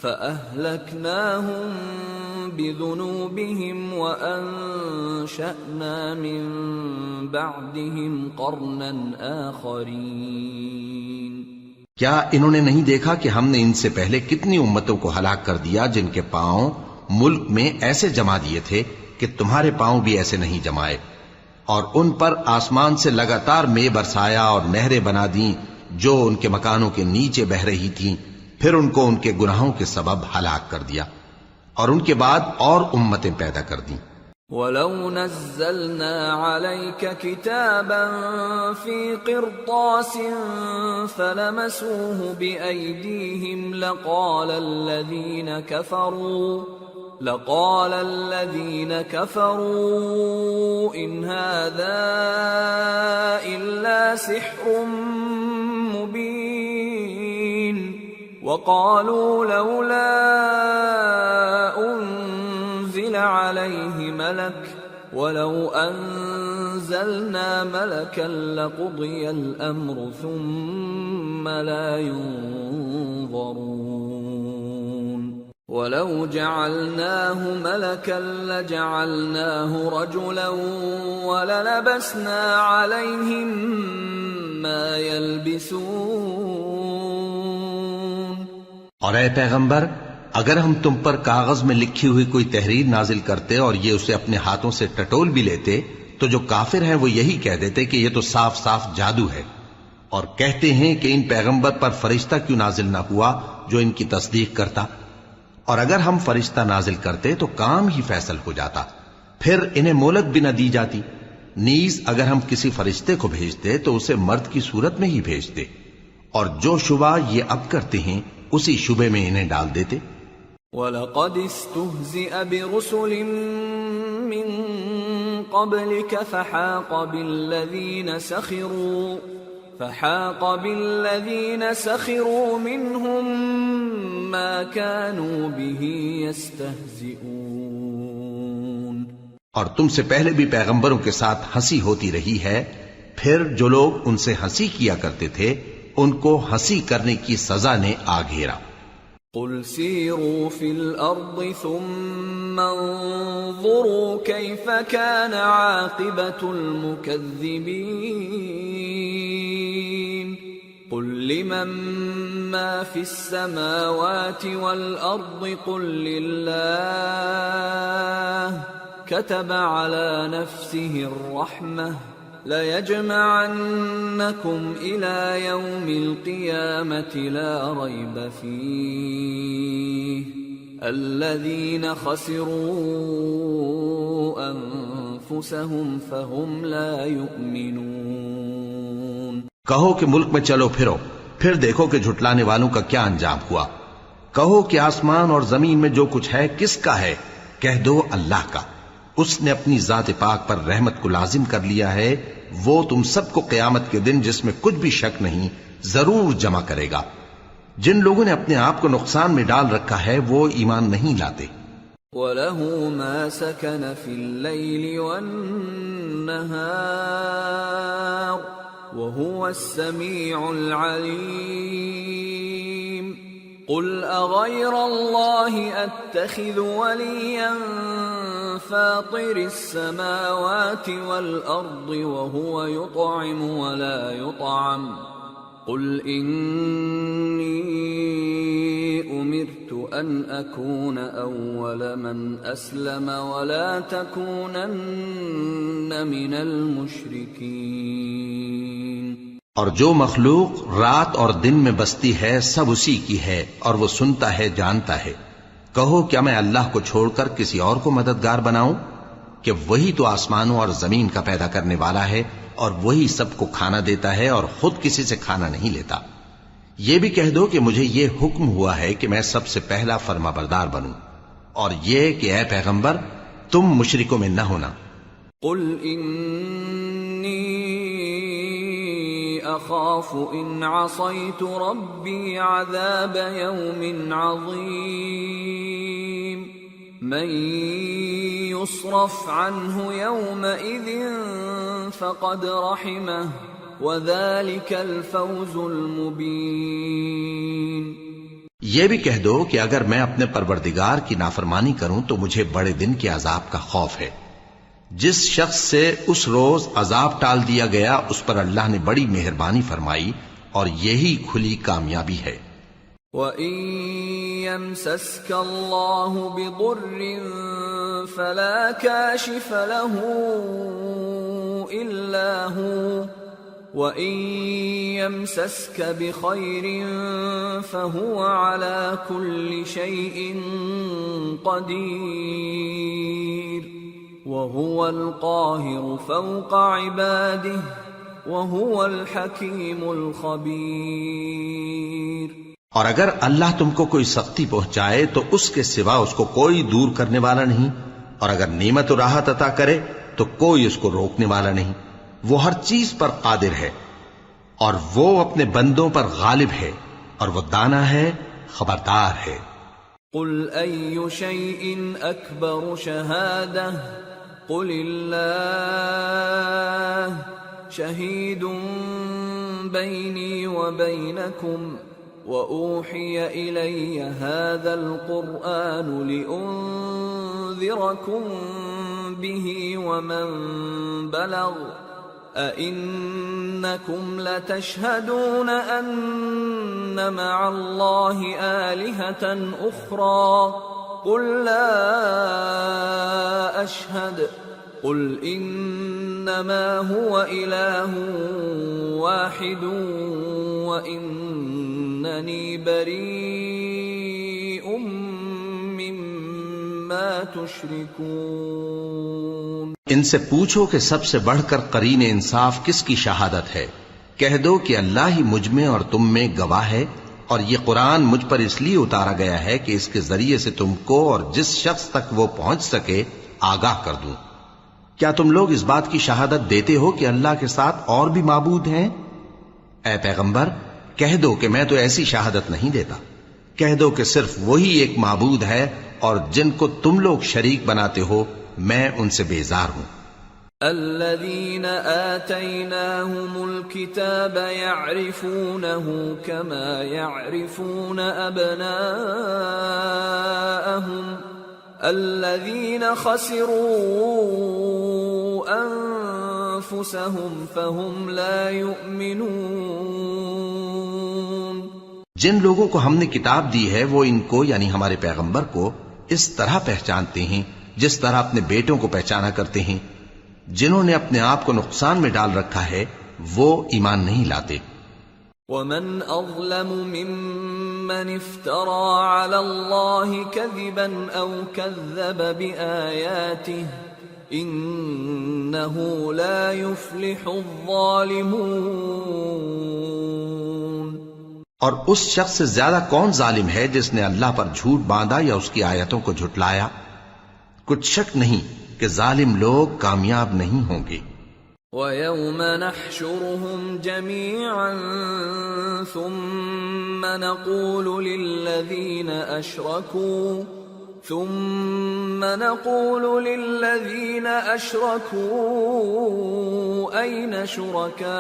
فَأَهْلَكْنَاهُمْ بِذُنُوبِهِمْ وَأَنشَأْنَا مِنْ بَعْدِهِمْ قَرْنًا آخَرِينَ۔ کیا انہوں نے نہیں دیکھا کہ ہم نے ان سے پہلے کتنی امتوں کو ہلاک کر دیا جن کے پاؤں ملک میں ایسے جما دیے تھے کہ تمہارے پاؤں بھی ایسے نہیں جمائے، اور ان پر آسمان سے لگاتار مے برسایا اور نہریں بنا دیں جو ان کے مکانوں کے نیچے بہ رہی تھیں، پھر ان کو ان کے گناہوں کے سبب ہلاک کر دیا، اور ان کے بعد اور امتیں پیدا کر دیں۔ وَلَوْ نَزَّلْنَا عَلَيْكَ كِتَابًا فِي قِرْطَاسٍ فَلَمَسُوهُ بِأَيْدِيهِمْ لقال الذين كفروا إن هذا إلا سحر مبين وقالوا لولا أنزل عليه ملك ولو أنزلنا ملكا لقضي الأمر ثم لا ينظرون وَلَوْ جَعَلْنَاهُ مَلَكًا لَجَعَلْنَاهُ رَجُلًا وَلَلَبَسْنَا عَلَيْهِمْ مَا يَلْبِسُونَ۔ اور اے پیغمبر، اگر ہم تم پر کاغذ میں لکھی ہوئی کوئی تحریر نازل کرتے اور یہ اسے اپنے ہاتھوں سے ٹٹول بھی لیتے تو جو کافر ہیں وہ یہی کہہ دیتے کہ یہ تو صاف صاف جادو ہے، اور کہتے ہیں کہ ان پیغمبر پر فرشتہ کیوں نازل نہ ہوا جو ان کی تصدیق کرتا، اور اگر ہم فرشتہ نازل کرتے تو کام ہی فیصل ہو جاتا، پھر انہیں مہلت بھی نہ دی جاتی۔ نیز اگر ہم کسی فرشتے کو بھیجتے تو اسے مرد کی صورت میں ہی بھیجتے، اور جو شبہ یہ اب کرتے ہیں اسی شبے میں انہیں ڈال دیتے۔ وَلَقَدِ اسْتُهْزِئَ بِرُسُلٍ مِّن قَبْلِكَ فحاق بالذين سخروا منهم ما كانوا به يستهزئون۔ اور تم سے پہلے بھی پیغمبروں کے ساتھ ہنسی ہوتی رہی ہے، پھر جو لوگ ان سے ہنسی کیا کرتے تھے ان کو ہنسی کرنے کی سزا نے آ گھیرا۔ قل سیروا فی الارض ثم انظروا کیف کان عاقبۃ المکذبین قل لمن ما في السماوات والأرض قل لله كتب على نفسه الرحمة ليجمعنكم إلى يوم القيامة لا ريب فيه الذين خسروا أنفسهم فهم لا يؤمنون۔ کہو کہ ملک میں چلو پھرو، پھر دیکھو کہ جھٹلانے والوں کا کیا انجام ہوا۔ کہو کہ آسمان اور زمین میں جو کچھ ہے کس کا ہے؟ کہہ دو اللہ کا۔ اس نے اپنی ذات پاک پر رحمت کو لازم کر لیا ہے، وہ تم سب کو قیامت کے دن جس میں کچھ بھی شک نہیں ضرور جمع کرے گا۔ جن لوگوں نے اپنے آپ کو نقصان میں ڈال رکھا ہے وہ ایمان نہیں لاتے۔ وَلَهُ مَا سَكَنَ فِي اللَّيْلِ وَالنَّهَارِ وَهُوَ السَّمِيعُ الْعَلِيمُ۔ قُلْ أَغَيْرَ اللَّهِ أَتَّخِذُ وَلِيًّا فَاطِرِ السَّمَاوَاتِ وَالْأَرْضِ وَهُوَ يُطْعِمُ وَلَا يُطْعَمُ قُلْ إِنِّي أُمِرْتُ أَنْ أَكُونَ أَوَّلَ مَنْ أَسْلَمَ وَلَا تَكُونَنَّ مِنَ الْمُشْرِكِينَ۔ اور جو مخلوق رات اور دن میں بستی ہے سب اسی کی ہے، اور وہ سنتا ہے جانتا ہے۔ کہو کیا میں اللہ کو چھوڑ کر کسی اور کو مددگار بناؤں؟ کہ وہی تو آسمانوں اور زمین کا پیدا کرنے والا ہے، اور وہی سب کو کھانا دیتا ہے اور خود کسی سے کھانا نہیں لیتا۔ یہ بھی کہہ دو کہ مجھے یہ حکم ہوا ہے کہ میں سب سے پہلا فرما بردار بنوں، اور یہ کہ اے پیغمبر تم مشرکوں میں نہ ہونا۔ قل انی اخاف ان عصیت ربی عذاب یوم عظیم من يصرف عنه يومئذ فقد رحمه وذلك الفوز المبين۔ یہ بھی کہہ دو کہ اگر میں اپنے پروردگار کی نافرمانی کروں تو مجھے بڑے دن کے عذاب کا خوف ہے۔ جس شخص سے اس روز عذاب ٹال دیا گیا اس پر اللہ نے بڑی مہربانی فرمائی، اور یہی کھلی کامیابی ہے۔ وَإِن يَمْسَسْكَ اللَّهُ بِضُرٍّ فَلَا كَاشِفَ لَهُ إِلَّا هُوَ وَإِن يَمْسَسْكَ بِخَيْرٍ فَهُوَ عَلَى كُلِّ شَيْءٍ قَدِيرٌ وَهُوَ الْقَاهِرُ فَوْقَ عِبَادِهِ وَهُوَ الْحَكِيمُ الْخَبِيرُ۔ اور اگر اللہ تم کو کوئی سختی پہنچائے تو اس کے سوا اس کو کوئی دور کرنے والا نہیں، اور اگر نعمت و راحت عطا کرے تو کوئی اس کو روکنے والا نہیں۔ وہ ہر چیز پر قادر ہے، اور وہ اپنے بندوں پر غالب ہے، اور وہ دانا ہے، خبردار ہے۔ قل أي شيء أكبر شهادة قل الله شهيد بيني وبينكم وأوحي إلي هذا القرآن لأنذركم به ومن بلغ أئنكم لتشهدون أن مع الله آلهة أخرى قل لا أشهد قل إنما هو إله واحد وإنني بريء مما تشركون۔ ان سے پوچھو کہ سب سے بڑھ کر قرین انصاف کس کی شہادت ہے؟ کہہ دو کہ اللہ ہی مجھ میں اور تم میں گواہ ہے، اور یہ قرآن مجھ پر اس لیے اتارا گیا ہے کہ اس کے ذریعے سے تم کو اور جس شخص تک وہ پہنچ سکے آگاہ کر دوں۔ کیا تم لوگ اس بات کی شہادت دیتے ہو کہ اللہ کے ساتھ اور بھی معبود ہیں؟ اے پیغمبر کہہ دو کہ میں تو ایسی شہادت نہیں دیتا۔ کہہ دو کہ صرف وہی ایک معبود ہے، اور جن کو تم لوگ شریک بناتے ہو میں ان سے بیزار ہوں۔ الذين آتيناهم الكتاب يعرفونه كما يعرفون أبناءهم الذين خسروا أنفسهم فهم لا يؤمنون۔ جن لوگوں کو ہم نے کتاب دی ہے وہ ان کو یعنی ہمارے پیغمبر کو اس طرح پہچانتے ہیں جس طرح اپنے بیٹوں کو پہچانا کرتے ہیں. جنہوں نے اپنے آپ کو نقصان میں ڈال رکھا ہے وہ ایمان نہیں لاتے. ومن اظلم ممن افترى على الله كذبا او كذب بآياته انه لا يفلح الظالمون. اور اس شخص سے زیادہ کون ظالم ہے جس نے اللہ پر جھوٹ باندھا یا اس کی آیتوں کو جھٹلایا؟ کچھ شک نہیں کہ ظالم لوگ کامیاب نہیں ہوں گے. وَيَوْمَ نَحْشُرُهُمْ جَمِيعًا ثُمَّ نَقُولُ لِلَّذِينَ أَشْرَكُوا أَيْنَ شُرَكَاؤُكُمُ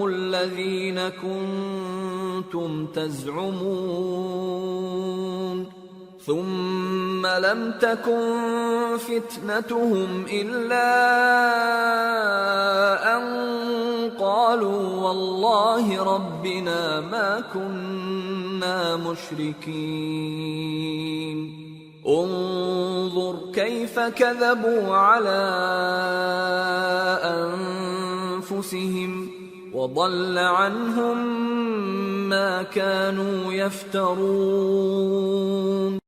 الَّذِينَ كُنتُمْ تَزْعُمُونَ ثم لم تكن فتنتهم إلا أن قالوا والله ربنا ما كنا مشركين انظر كيف كذبوا على أنفسهم وضل عنهم ما كانوا يفترون.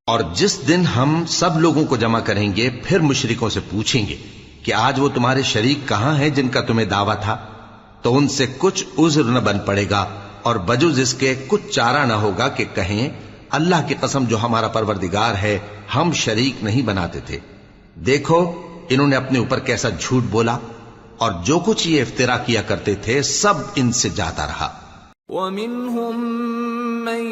اور جس دن ہم سب لوگوں کو جمع کریں گے پھر مشرکوں سے پوچھیں گے کہ آج وہ تمہارے شریک کہاں ہیں جن کا تمہیں دعویٰ تھا، تو ان سے کچھ عذر نہ بن پڑے گا اور بجز اس کے کچھ چارہ نہ ہوگا کہ کہیں اللہ کی قسم جو ہمارا پروردگار ہے ہم شریک نہیں بناتے تھے. دیکھو انہوں نے اپنے اوپر کیسا جھوٹ بولا اور جو کچھ یہ افترا کیا کرتے تھے سب ان سے جاتا رہا. وَمِنْهُمْ مَنْ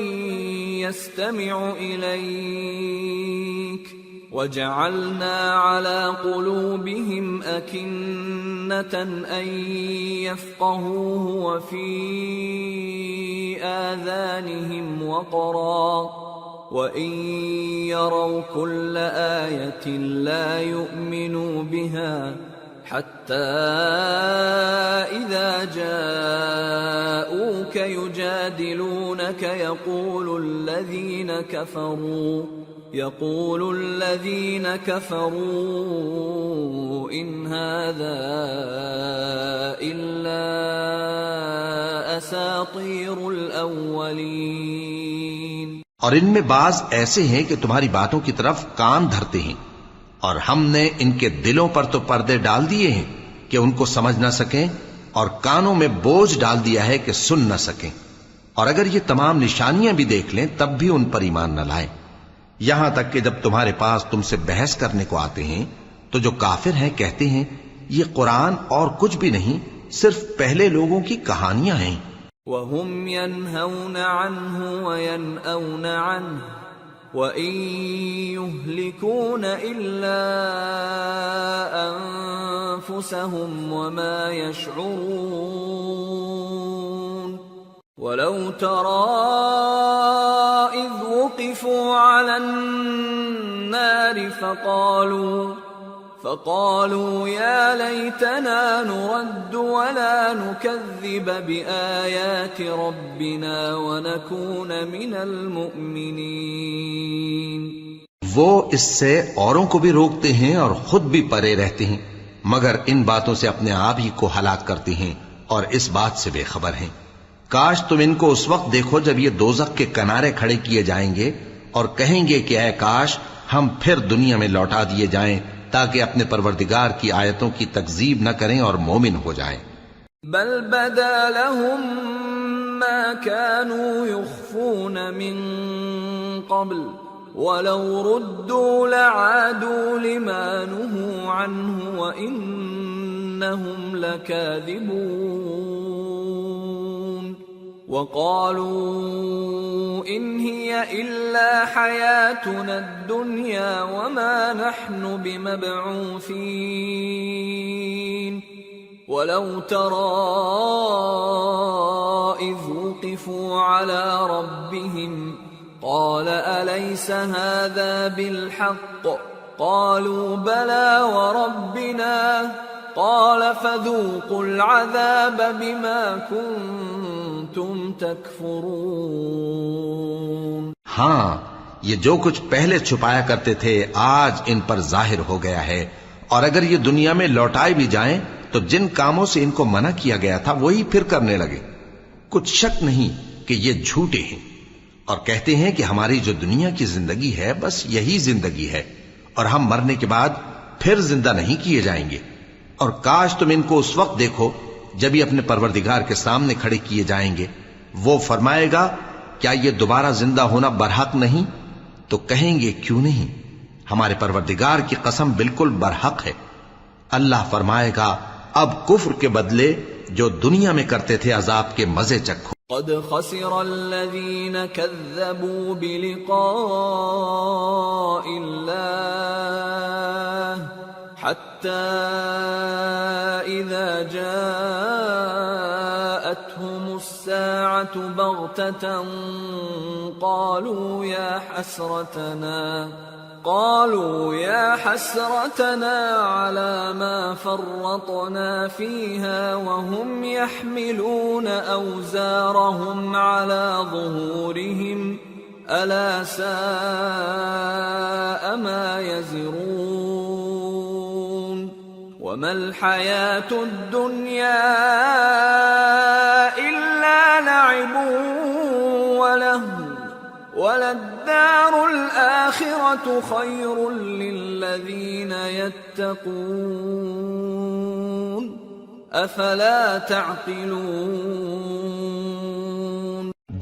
يَسْتَمِعُ إِلَيْكَ وَجَعَلْنَا عَلَى قُلُوبِهِمْ أَكِنَّةً أَنْ يَفْقَهُوهُ وَفِي آذَانِهِمْ وَقْرًا وَإِنْ يَرَوْا كُلَّ آيَةٍ لَا يُؤْمِنُوا بِهَا حتى إذا جاءوك يجادلونك يقول الذين كفروا إن هذا إلا أساطير الأولين. اور ان میں بعض ایسے ہیں کہ تمہاری باتوں کی طرف کان دھرتے ہیں اور ہم نے ان کے دلوں پر تو پردے ڈال دیے ہیں کہ ان کو سمجھ نہ سکیں اور کانوں میں بوجھ ڈال دیا ہے کہ سن نہ سکیں، اور اگر یہ تمام نشانیاں بھی دیکھ لیں تب بھی ان پر ایمان نہ لائیں. یہاں تک کہ جب تمہارے پاس تم سے بحث کرنے کو آتے ہیں تو جو کافر ہیں کہتے ہیں یہ قرآن اور کچھ بھی نہیں صرف پہلے لوگوں کی کہانیاں ہیں. وَهُمْ يَنْهَوْنَ عَنْهُ وَيَنْأَوْنَ عَنْهُ وَإِن يُهْلِكُونَ إِلَّا أَنفُسَهُمْ وَمَا يَشْعُرُونَ. وَلَوْ تَرَى إِذْ وُقِفُوا عَلَى النَّارِ فقالوا يا ليتنا نرد ولا نكذب بآيات ربنا ونكون من المؤمنين. وہ اس سے اوروں کو بھی روکتے ہیں اور خود بھی پرے رہتے ہیں مگر ان باتوں سے اپنے آپ ہی کو ہلاک کرتے ہیں اور اس بات سے بے خبر ہیں. کاش تم ان کو اس وقت دیکھو جب یہ دوزخ کے کنارے کھڑے کیے جائیں گے اور کہیں گے کہ اے کاش ہم پھر دنیا میں لوٹا دیے جائیں تاکہ اپنے پروردگار کی آیتوں کی تکذیب نہ کریں اور مومن ہو جائیں. بل بدا لهم ما كانوا يخفون من قبل ولو ردوا لعادوا لما نهوا عنه وإنهم لكاذبون. وقالوا إن هي إلا حياتنا الدنيا وما نحن بمبعوثين. ولو ترى إذ وقفوا على ربهم قال أليس هذا بالحق قالوا بلى وربنا قال فذوقوا العذاب بما كنتم تكفرون. ہاں، یہ جو کچھ پہلے چھپایا کرتے تھے آج ان پر ظاہر ہو گیا ہے، اور اگر یہ دنیا میں لوٹائے بھی جائیں تو جن کاموں سے ان کو منع کیا گیا تھا وہی پھر کرنے لگے. کچھ شک نہیں کہ یہ جھوٹے ہیں، اور کہتے ہیں کہ ہماری جو دنیا کی زندگی ہے بس یہی زندگی ہے، اور ہم مرنے کے بعد پھر زندہ نہیں کیے جائیں گے. اور کاش تم ان کو اس وقت دیکھو جب یہ اپنے پروردگار کے سامنے کھڑے کیے جائیں گے. وہ فرمائے گا کیا یہ دوبارہ زندہ ہونا برحق نہیں؟ تو کہیں گے کیوں نہیں، ہمارے پروردگار کی قسم بالکل برحق ہے. اللہ فرمائے گا اب کفر کے بدلے جو دنیا میں کرتے تھے عذاب کے مزے چکھو. قد خسر الذين كذبوا بلقاء الله حتى إذا جاءتهم الساعة بغتة قالوا يا حسرتنا على ما فرطنا فيها وهم يحملون أوزارهم على ظهورهم ألا ساء ما يزرون. وما الحياة الدنيا إلا لعب ولهو وللدار الآخرة خير للذين يتقون أفلا تعقلون.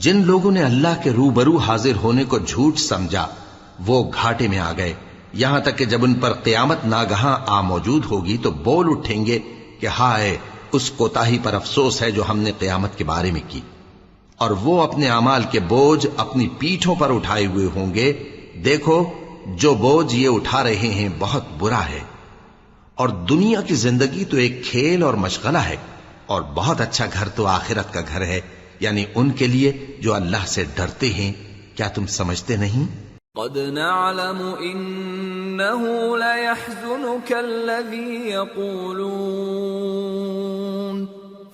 جن لوگوں نے اللہ کے روبرو حاضر ہونے کو جھوٹ سمجھا وہ گھاٹے میں آ گئے، یہاں تک کہ جب ان پر قیامت ناگہاں آ موجود ہوگی تو بول اٹھیں گے کہ ہائے اس کوتاہی پر افسوس ہے جو ہم نے قیامت کے بارے میں کی. اور وہ اپنے اعمال کے بوجھ اپنی پیٹھوں پر اٹھائے ہوئے ہوں گے. دیکھو جو بوجھ یہ اٹھا رہے ہیں بہت برا ہے، اور دنیا کی زندگی تو ایک کھیل اور مشغلہ ہے، اور بہت اچھا گھر تو آخرت کا گھر ہے، یعنی ان کے لیے جو اللہ سے ڈرتے ہیں. کیا تم سمجھتے نہیں؟ قد نعلم إنه ليحزنك الذي يقولون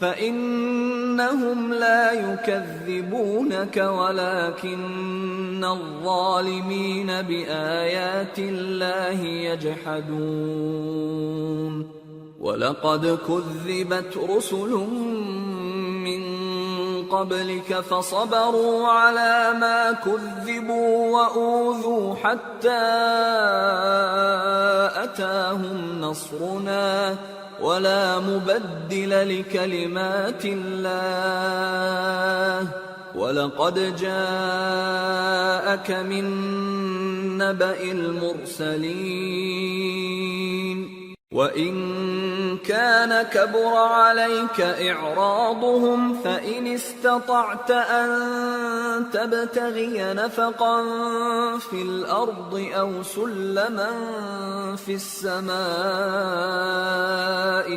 فإنهم لا يكذبونك ولكن الظالمين بآيات الله يجحدون. وَلَقَدْ كُذِّبَتْ رُسُلٌ مِّن قَبْلِكَ فَصَبَرُوا عَلَى مَا كُذِّبُوا وَأُوذُوا حَتَّى أَتَاهُمْ نَصْرُنَا وَلَا مُبَدِّلَ لِكَلِمَاتِ اللَّهِ وَلَقَدْ جَاءَكَ مِن نَّبَإِ الْمُرْسَلِينَ وَإِن كَانَ كَبُرَ عَلَيْكَ إِعْرَاضُهُمْ فَإِنِ اسْتَطَعْتَ أَن تَبْتَغِيَ نَفَقًا فِي الْأَرْضِ أَوْ سُلَّمًا فِي السَّمَاءِ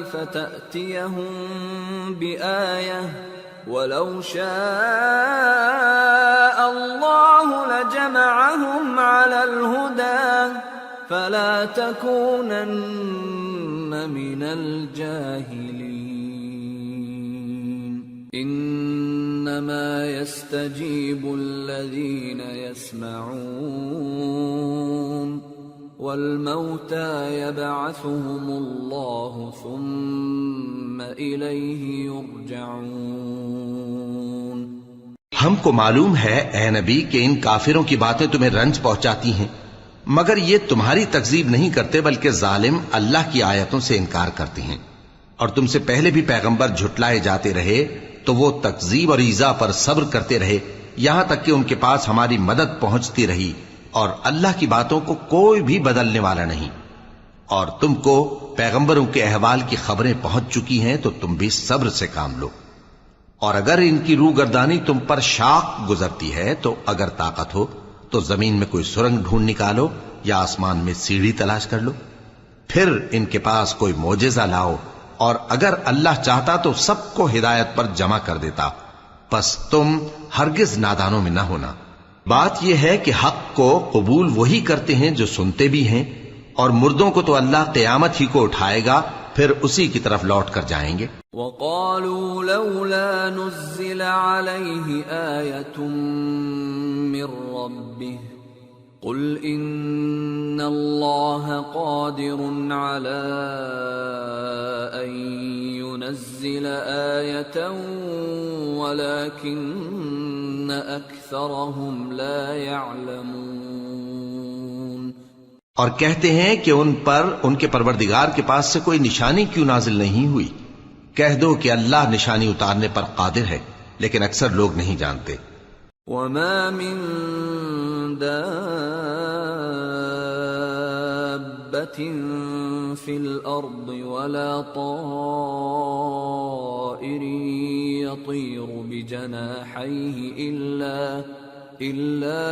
فَتَأْتِيَهُم بِآيَةٍ وَلَوْ شَاءَ اللَّهُ لَجَمَعَهُمْ عَلَى الْهُدَى فَلَا تَكُونَنَّ مِنَ الْجَاهِلِينَ إِنَّمَا يَسْتَجِيبُ الَّذِينَ يَسْمَعُونَ وَالْمَوْتَى يَبْعَثُهُمُ اللَّهُ ثُمَّ إِلَيْهِ يُرْجَعُونَ. ہم کو معلوم ہے اے نبی کہ ان کافروں کی باتیں تمہیں رنج پہنچاتی ہیں، مگر یہ تمہاری تکذیب نہیں کرتے بلکہ ظالم اللہ کی آیتوں سے انکار کرتے ہیں. اور تم سے پہلے بھی پیغمبر جھٹلائے جاتے رہے تو وہ تکذیب اور ایذا پر صبر کرتے رہے یہاں تک کہ ان کے پاس ہماری مدد پہنچتی رہی، اور اللہ کی باتوں کو کوئی بھی بدلنے والا نہیں. اور تم کو پیغمبروں کے احوال کی خبریں پہنچ چکی ہیں تو تم بھی صبر سے کام لو. اور اگر ان کی روگردانی تم پر شاق گزرتی ہے تو اگر طاقت ہو تو زمین میں کوئی سرنگ ڈھونڈ نکالو یا آسمان میں سیڑھی تلاش کر لو، پھر ان کے پاس کوئی معجزہ لاؤ، اور اگر اللہ چاہتا تو سب کو ہدایت پر جمع کر دیتا، پس تم ہرگز نادانوں میں نہ ہونا. بات یہ ہے کہ حق کو قبول وہی کرتے ہیں جو سنتے بھی ہیں، اور مردوں کو تو اللہ قیامت ہی کو اٹھائے گا پھر اسی کی طرف لوٹ کر جائیں گے۔ وقالوا لولا نزل عليه آية من ربه قل إن الله قادر على أن ينزل آية ولكن أكثرهم لا يعلمون۔ اور کہتے ہیں کہ ان پر ان کے پروردگار کے پاس سے کوئی نشانی کیوں نازل نہیں ہوئی؟ کہہ دو کہ اللہ نشانی اتارنے پر قادر ہے، لیکن اکثر لوگ نہیں جانتے۔ وما من دابة في الأرض ولا طائر يطير بجناحيه إلا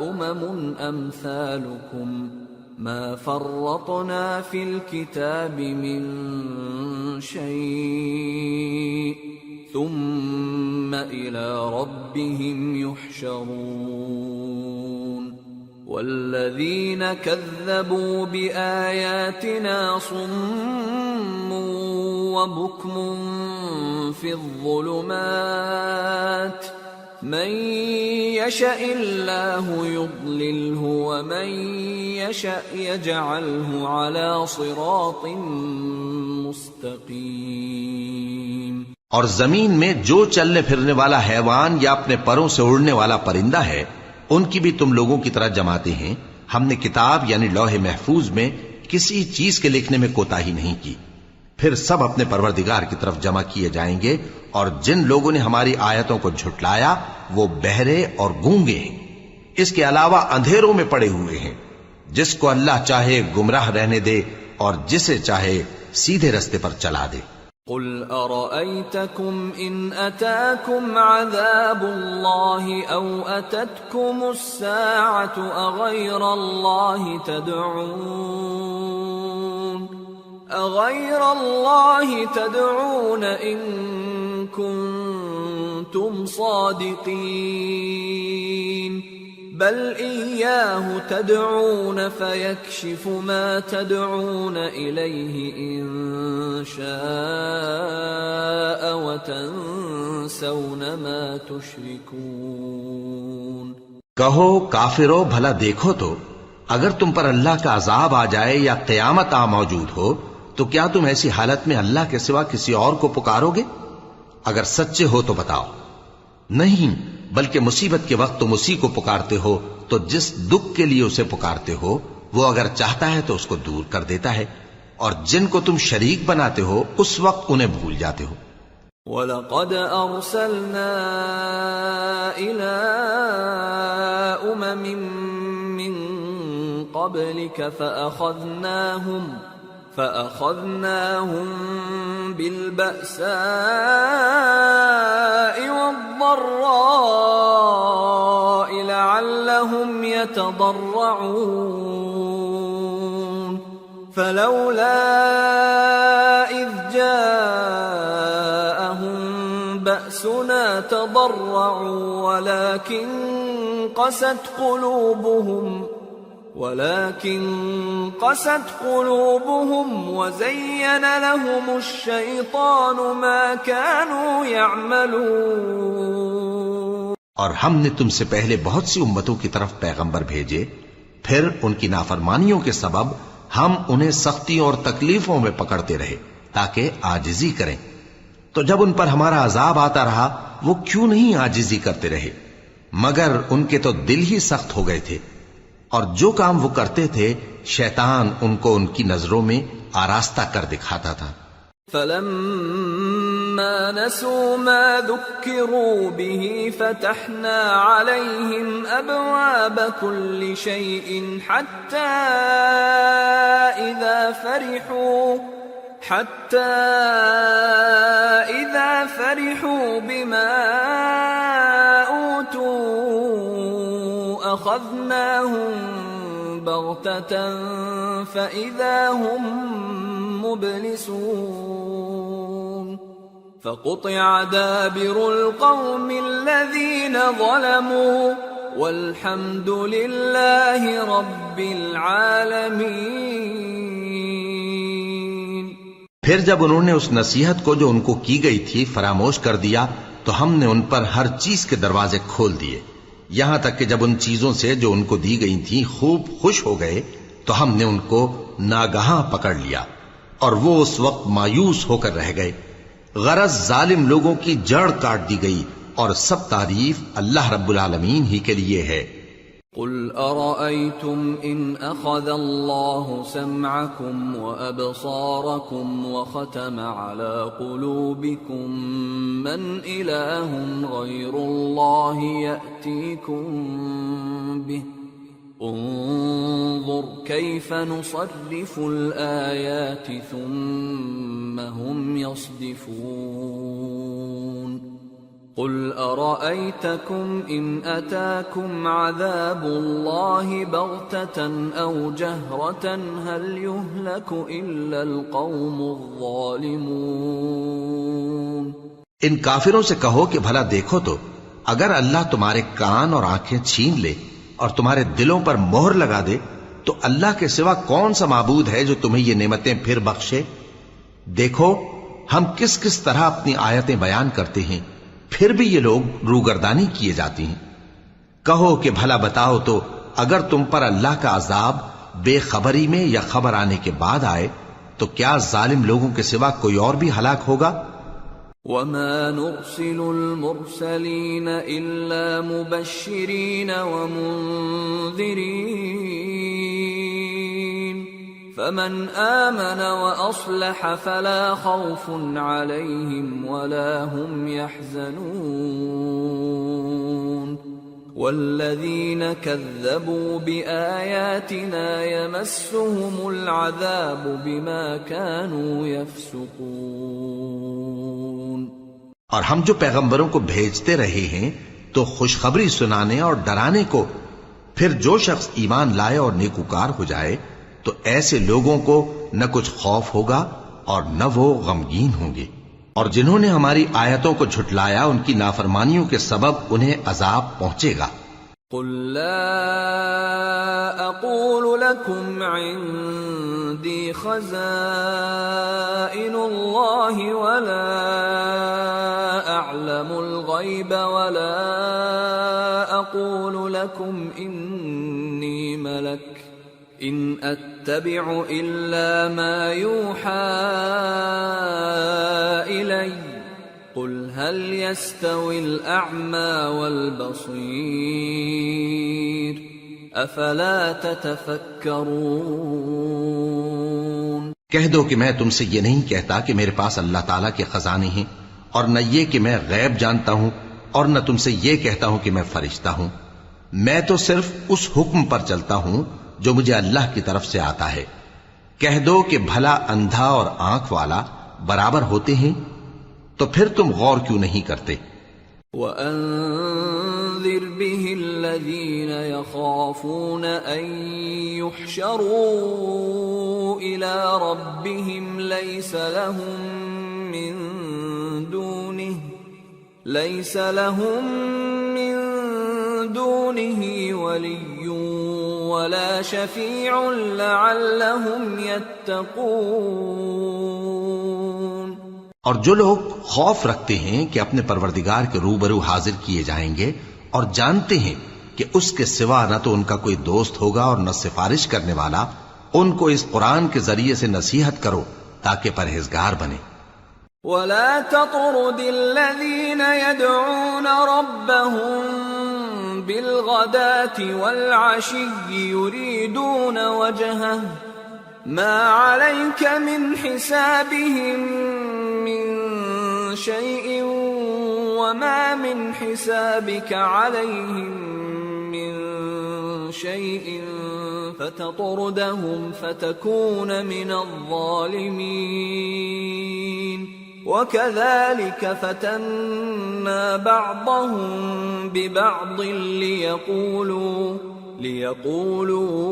أمم أمثالكم ما فرطنا في الكتاب من شيء ثم إلى ربهم يحشرون والذين كذبوا بآياتنا صم وبكم في الظلمات من يشاء الله يضلله ومن يشاء يجعله على صراط مستقيم۔ اور زمین میں جو چلنے پھرنے والا حیوان یا اپنے پروں سے اڑنے والا پرندہ ہے ان کی بھی تم لوگوں کی طرح جماتے ہیں۔ ہم نے کتاب یعنی لوح محفوظ میں کسی چیز کے لکھنے میں کوتاہی نہیں کی۔ پھر سب اپنے پروردگار کی طرف جمع کیے جائیں گے، اور جن لوگوں نے ہماری آیتوں کو جھٹلایا وہ بہرے اور گونگے ہیں، اس کے علاوہ اندھیروں میں پڑے ہوئے ہیں۔ جس کو اللہ چاہے گمراہ رہنے دے اور جسے چاہے سیدھے رستے پر چلا دے۔ قل أرأيتكم إن أتاكم عذاب الله أو أتتكم الساعة أغير الله تدعون إن كنتم صادقين بل إياه تدعون فيكشف ما تدعون إليه إن شاء وتنسون ما تشركون۔ کہو کافرو بھلا دیکھو تو اگر تم پر اللہ کا عذاب آ جائے یا قیامت آ موجود ہو تو کیا تم ایسی حالت میں اللہ کے سوا کسی اور کو پکارو گے؟ اگر سچے ہو تو بتاؤ۔ نہیں، بلکہ مصیبت کے وقت تم اسی کو پکارتے ہو تو جس دکھ کے لیے اسے پکارتے ہو وہ اگر چاہتا ہے تو اس کو دور کر دیتا ہے، اور جن کو تم شریک بناتے ہو اس وقت انہیں بھول جاتے ہو۔ وَلَقَدْ أَرْسَلْنَا إِلَىٰ أُمَمٍ مِّن قَبْلِكَ فَأَخَذْنَاهُمْ بِالْبَأْسَاءِ وَالضَّرَّاءِ لَعَلَّهُمْ يَتَضَرَّعُونَ فَلَوْلَا إِذْ جَاءَهُمْ بَأْسُنَا تَضَرَّعُوا وَلَكِنْ قست قلوبهم وزين لهم الشيطان ما كانوا يعملون۔ اور ہم نے تم سے پہلے بہت سی امتوں کی طرف پیغمبر بھیجے، پھر ان کی نافرمانیوں کے سبب ہم انہیں سختیوں اور تکلیفوں میں پکڑتے رہے تاکہ عاجزی کریں۔ تو جب ان پر ہمارا عذاب آتا رہا وہ کیوں نہیں عاجزی کرتے رہے، مگر ان کے تو دل ہی سخت ہو گئے تھے، اور جو کام وہ کرتے تھے شیطان ان کو ان کی نظروں میں آراستہ کر دکھاتا تھا۔ فَلَمَّا نَسُوا مَا ذُكِّرُوا بِهِ فَتَحْنَا عَلَيْهِمْ أَبْوَابَ كُلِّ شَيْءٍ حَتَّى إِذَا فَرِحُوا بِمَا أُوتُوا أَخَذْنَاهُمْ بَغْتَةً فَإِذَا هُمْ مُبْلِسُونَ فَقُطِعَ دَابِرُ الْقَوْمِ الَّذِينَ ظَلَمُوا وَالْحَمْدُ لِلَّهِ رَبِّ الْعَالَمِينَ۔ پھر جب انہوں نے اس نصیحت کو جو ان کو کی گئی تھی فراموش کر دیا تو ہم نے ان پر ہر چیز کے دروازے کھول دیے، یہاں تک کہ جب ان چیزوں سے جو ان کو دی گئی تھیں خوب خوش ہو گئے تو ہم نے ان کو ناگہاں پکڑ لیا اور وہ اس وقت مایوس ہو کر رہ گئے۔ غرض ظالم لوگوں کی جڑ کاٹ دی گئی اور سب تعریف اللہ رب العالمین ہی کے لیے ہے۔ قل أرأيتم إن أخذ الله سمعكم وأبصاركم وختم على قلوبكم من إله غير الله يأتيكم به انظر كيف نصرف الآيات ثم هم يصدفون قل أرأيتكم إن أتاكم عذاب الله بغتة أو جهرة هل يهلك إلا القوم الظالمون۔ ان کافروں سے کہو کہ بھلا دیکھو تو اگر اللہ تمہارے کان اور آنکھیں چھین لے اور تمہارے دلوں پر مہر لگا دے تو اللہ کے سوا کون سا معبود ہے جو تمہیں یہ نعمتیں پھر بخشے؟ دیکھو ہم کس کس طرح اپنی آیتیں بیان کرتے ہیں، پھر بھی یہ لوگ روگردانی کیے جاتی ہیں۔ کہو کہ بھلا بتاؤ تو اگر تم پر اللہ کا عذاب بے خبری میں یا خبر آنے کے بعد آئے تو کیا ظالم لوگوں کے سوا کوئی اور بھی ہلاک ہوگا؟ وَمَا نُرْسِلُ الْمُرْسَلِينَ إِلَّا مُبَشِّرِينَ وَمُنذِرِينَ فَمَنْ آمَنَ وَأَصْلَحَ فَلَا خَوْفٌ عَلَيْهِمْ وَلَا هُمْ يَحْزَنُونَ وَالَّذِينَ كَذَّبُوا بِآيَاتِنَا يَمَسُّهُمُ الْعَذَابُ بِمَا كَانُوا يَفْسُقُونَ۔ اور ہم جو پیغمبروں کو بھیجتے رہے ہیں تو خوشخبری سنانے اور ڈرانے کو، پھر جو شخص ایمان لائے اور نیکوکار ہو جائے تو ایسے لوگوں کو نہ کچھ خوف ہوگا اور نہ وہ غمگین ہوں گے، اور جنہوں نے ہماری آیتوں کو جھٹلایا ان کی نافرمانیوں کے سبب انہیں عذاب پہنچے گا۔ قل لا اقول لكم عندي خزائن الله ولا اعلم الغيب ولا اقول لكم اني ملك ان اتبع الا ما يوحى الي قل هل يستوي الأعمى والبصير أفلا تتفكرون۔ کہہ دو کہ میں تم سے یہ نہیں کہتا کہ میرے پاس اللہ تعالیٰ کے خزانے ہیں، اور نہ یہ کہ میں غیب جانتا ہوں، اور نہ تم سے یہ کہتا ہوں کہ میں فرشتہ ہوں۔ میں تو صرف اس حکم پر چلتا ہوں جو مجھے اللہ کی طرف سے آتا ہے۔ کہہ دو کہ بھلا اندھا اور آنکھ والا برابر ہوتے ہیں؟ تو پھر تم غور کیوں نہیں کرتے؟ وَأَنذِرْ بِهِ الَّذِينَ يَخَافُونَ أَن يُحْشَرُوا إِلَى رَبِّهِمْ لَيْسَ لَهُم مِّن دُونِهِ وَلِيٌّ وَلَا شَفِيعٌ لَعَلَّهُمْ يَتَّقُونَ۔ اور جو لوگ خوف رکھتے ہیں کہ اپنے پروردگار کے روبرو حاضر کیے جائیں گے اور جانتے ہیں کہ اس کے سوا نہ تو ان کا کوئی دوست ہوگا اور نہ سفارش کرنے والا، ان کو اس قرآن کے ذریعے سے نصیحت کرو تاکہ پرہیزگار بنے۔ وَلَا تَطْرُدِ الَّذِينَ يَدْعُونَ رَبَّهُم بِالْغَدَاةِ وَالْعَشِيِّ يُرِيدُونَ وَجْهَهُ مَا عَلَيْكَ مِنْ حِسَابِهِمْ مِنْ شَيْءٍ وَمَا مِنْ حِسَابِكَ عَلَيْهِمْ مِنْ شَيْءٍ فَتَطْرُدَهُمْ فَتَكُونَ مِنَ الظَّالِمِينَ وَكَذَلِكَ فَتَنَّا بَعْضَهُمْ بِبَعْضٍ لِيَقُولُوا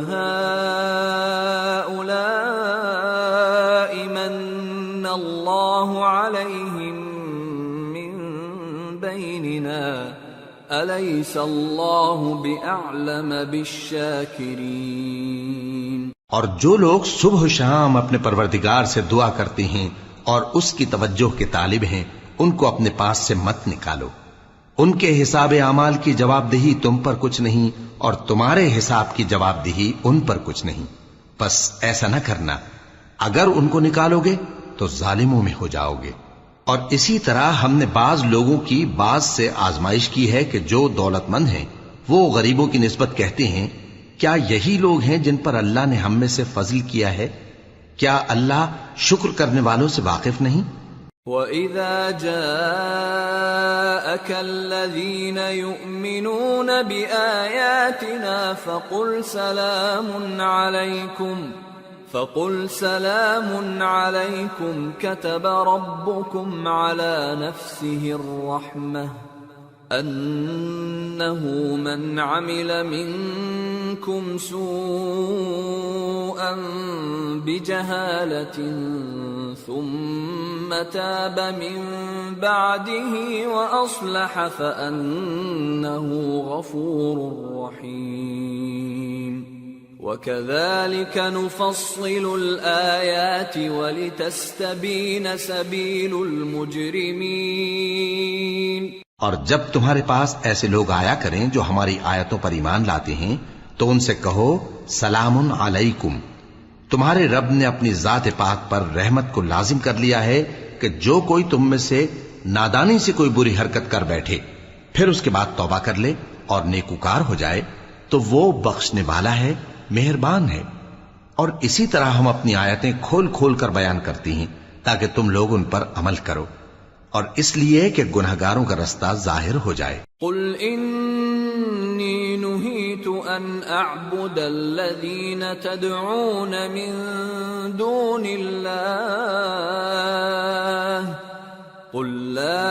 أَهَؤُلَاءِ مَنَّ اللَّهُ عَلَيْهِمْ مِنْ بَيْنِنَا أَلَيْسَ اللَّهُ بِأَعْلَمَ بِالشَّاكِرِينَ۔ اور جو لوگ صبح و شام اپنے پروردگار سے دعا کرتے ہیں اور اس کی توجہ کے طالب ہیں، ان کو اپنے پاس سے مت نکالو۔ ان کے حساب اعمال کی جواب دہی تم پر کچھ نہیں، اور تمہارے حساب کی جواب دہی ان پر کچھ نہیں، بس ایسا نہ کرنا۔ اگر ان کو نکالو گے تو ظالموں میں ہو جاؤ گے۔ اور اسی طرح ہم نے بعض لوگوں کی بعض سے آزمائش کی ہے کہ جو دولت مند ہیں وہ غریبوں کی نسبت کہتے ہیں کیا یہی لوگ ہیں جن پر اللہ نے ہم میں سے فضل کیا ہے؟ کیا اللہ شکر کرنے والوں سے واقف نہیں؟ وَإِذَا جَاءَكَ الَّذِينَ يُؤْمِنُونَ بِآيَاتِنَا فَقُلْ سَلَامٌ عَلَيْكُمْ كَتَبَ رَبُّكُمْ عَلَى نَفْسِهِ الرَّحْمَةَ أَنَّهُ مَنْ عَمِلَ مِنْكُمْ سُوءًا بِجَهَالَةٍ ثُمَّ تَابَ مِنْ بَعْدِهِ وَأَصْلَحَ فَأَنَّهُ غَفُورٌ رَحِيمٌ وَكَذَلِكَ نُفَصِّلُ الْآيَاتِ وَلِتَسْتَبِينَ سَبِيلُ الْمُجْرِمِينَ۔ اور جب تمہارے پاس ایسے لوگ آیا کریں جو ہماری آیتوں پر ایمان لاتے ہیں تو ان سے کہو سلام علیکم، تمہارے رب نے اپنی ذات پاک پر رحمت کو لازم کر لیا ہے کہ جو کوئی تم میں سے نادانی سے کوئی بری حرکت کر بیٹھے پھر اس کے بعد توبہ کر لے اور نیکوکار ہو جائے تو وہ بخشنے والا ہے، مہربان ہے۔ اور اسی طرح ہم اپنی آیتیں کھول کھول کر بیان کرتی ہیں تاکہ تم لوگ ان پر عمل کرو، اور اس لیے کہ گنہگاروں کا رستہ ظاہر ہو جائے۔ قل انی نہیت ان اعبد الذین تدعون من دون اللہ قل لا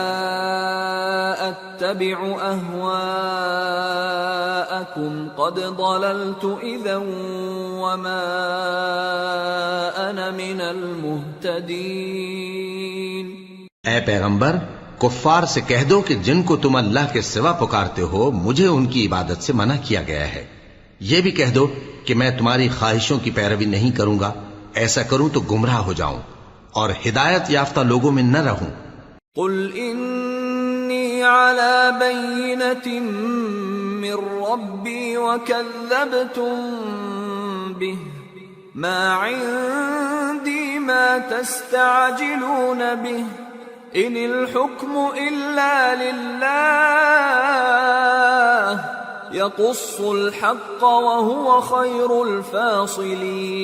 اتبع اہواءکم قد ضللت اذا وما انا من المہتدین۔ اے پیغمبر، کفار سے کہہ دو کہ جن کو تم اللہ کے سوا پکارتے ہو مجھے ان کی عبادت سے منع کیا گیا ہے۔ یہ بھی کہہ دو کہ میں تمہاری خواہشوں کی پیروی نہیں کروں گا، ایسا کروں تو گمراہ ہو جاؤں اور ہدایت یافتہ لوگوں میں نہ رہوں۔ قل انی علی بینۃ من ربی وکذبتم بہ ما عندی ما تستعجلون بہ ان الحکم الا للہ یقص الحق وهو خیر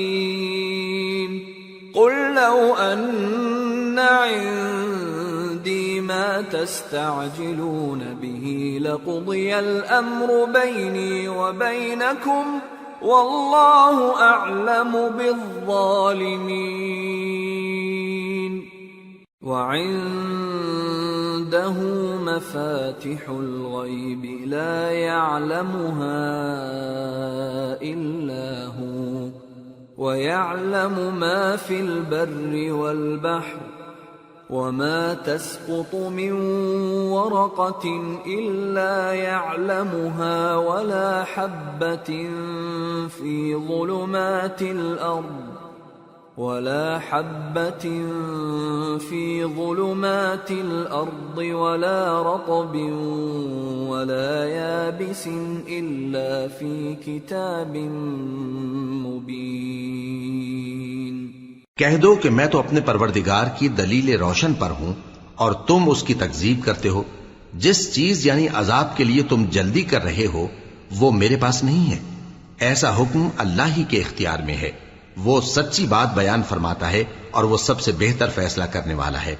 الفاصلین۔ قل لو ان عندی ما تستعجلون به لقضی الامر بینی وبینکم واللہ اعلم بالظالمین۔ وعنده مفاتح الغیب لا يعلمها الا هو ويعلم ما في البر والبحر وما تسقط من ورقة إلا يعلمها ولا حبة في ظلمات الأرض ولا رطب ولا يابس إلا في كتاب مبين۔ کہہ دو کہ میں تو اپنے پروردگار کی دلیل روشن پر ہوں اور تم اس کی تکذیب کرتے ہو۔ جس چیز یعنی عذاب کے لیے تم جلدی کر رہے ہو وہ میرے پاس نہیں ہے، ایسا حکم اللہ ہی کے اختیار میں ہے۔ وہ سچی بات بیان فرماتا ہے اور وہ سب سے بہتر فیصلہ کرنے والا ہے۔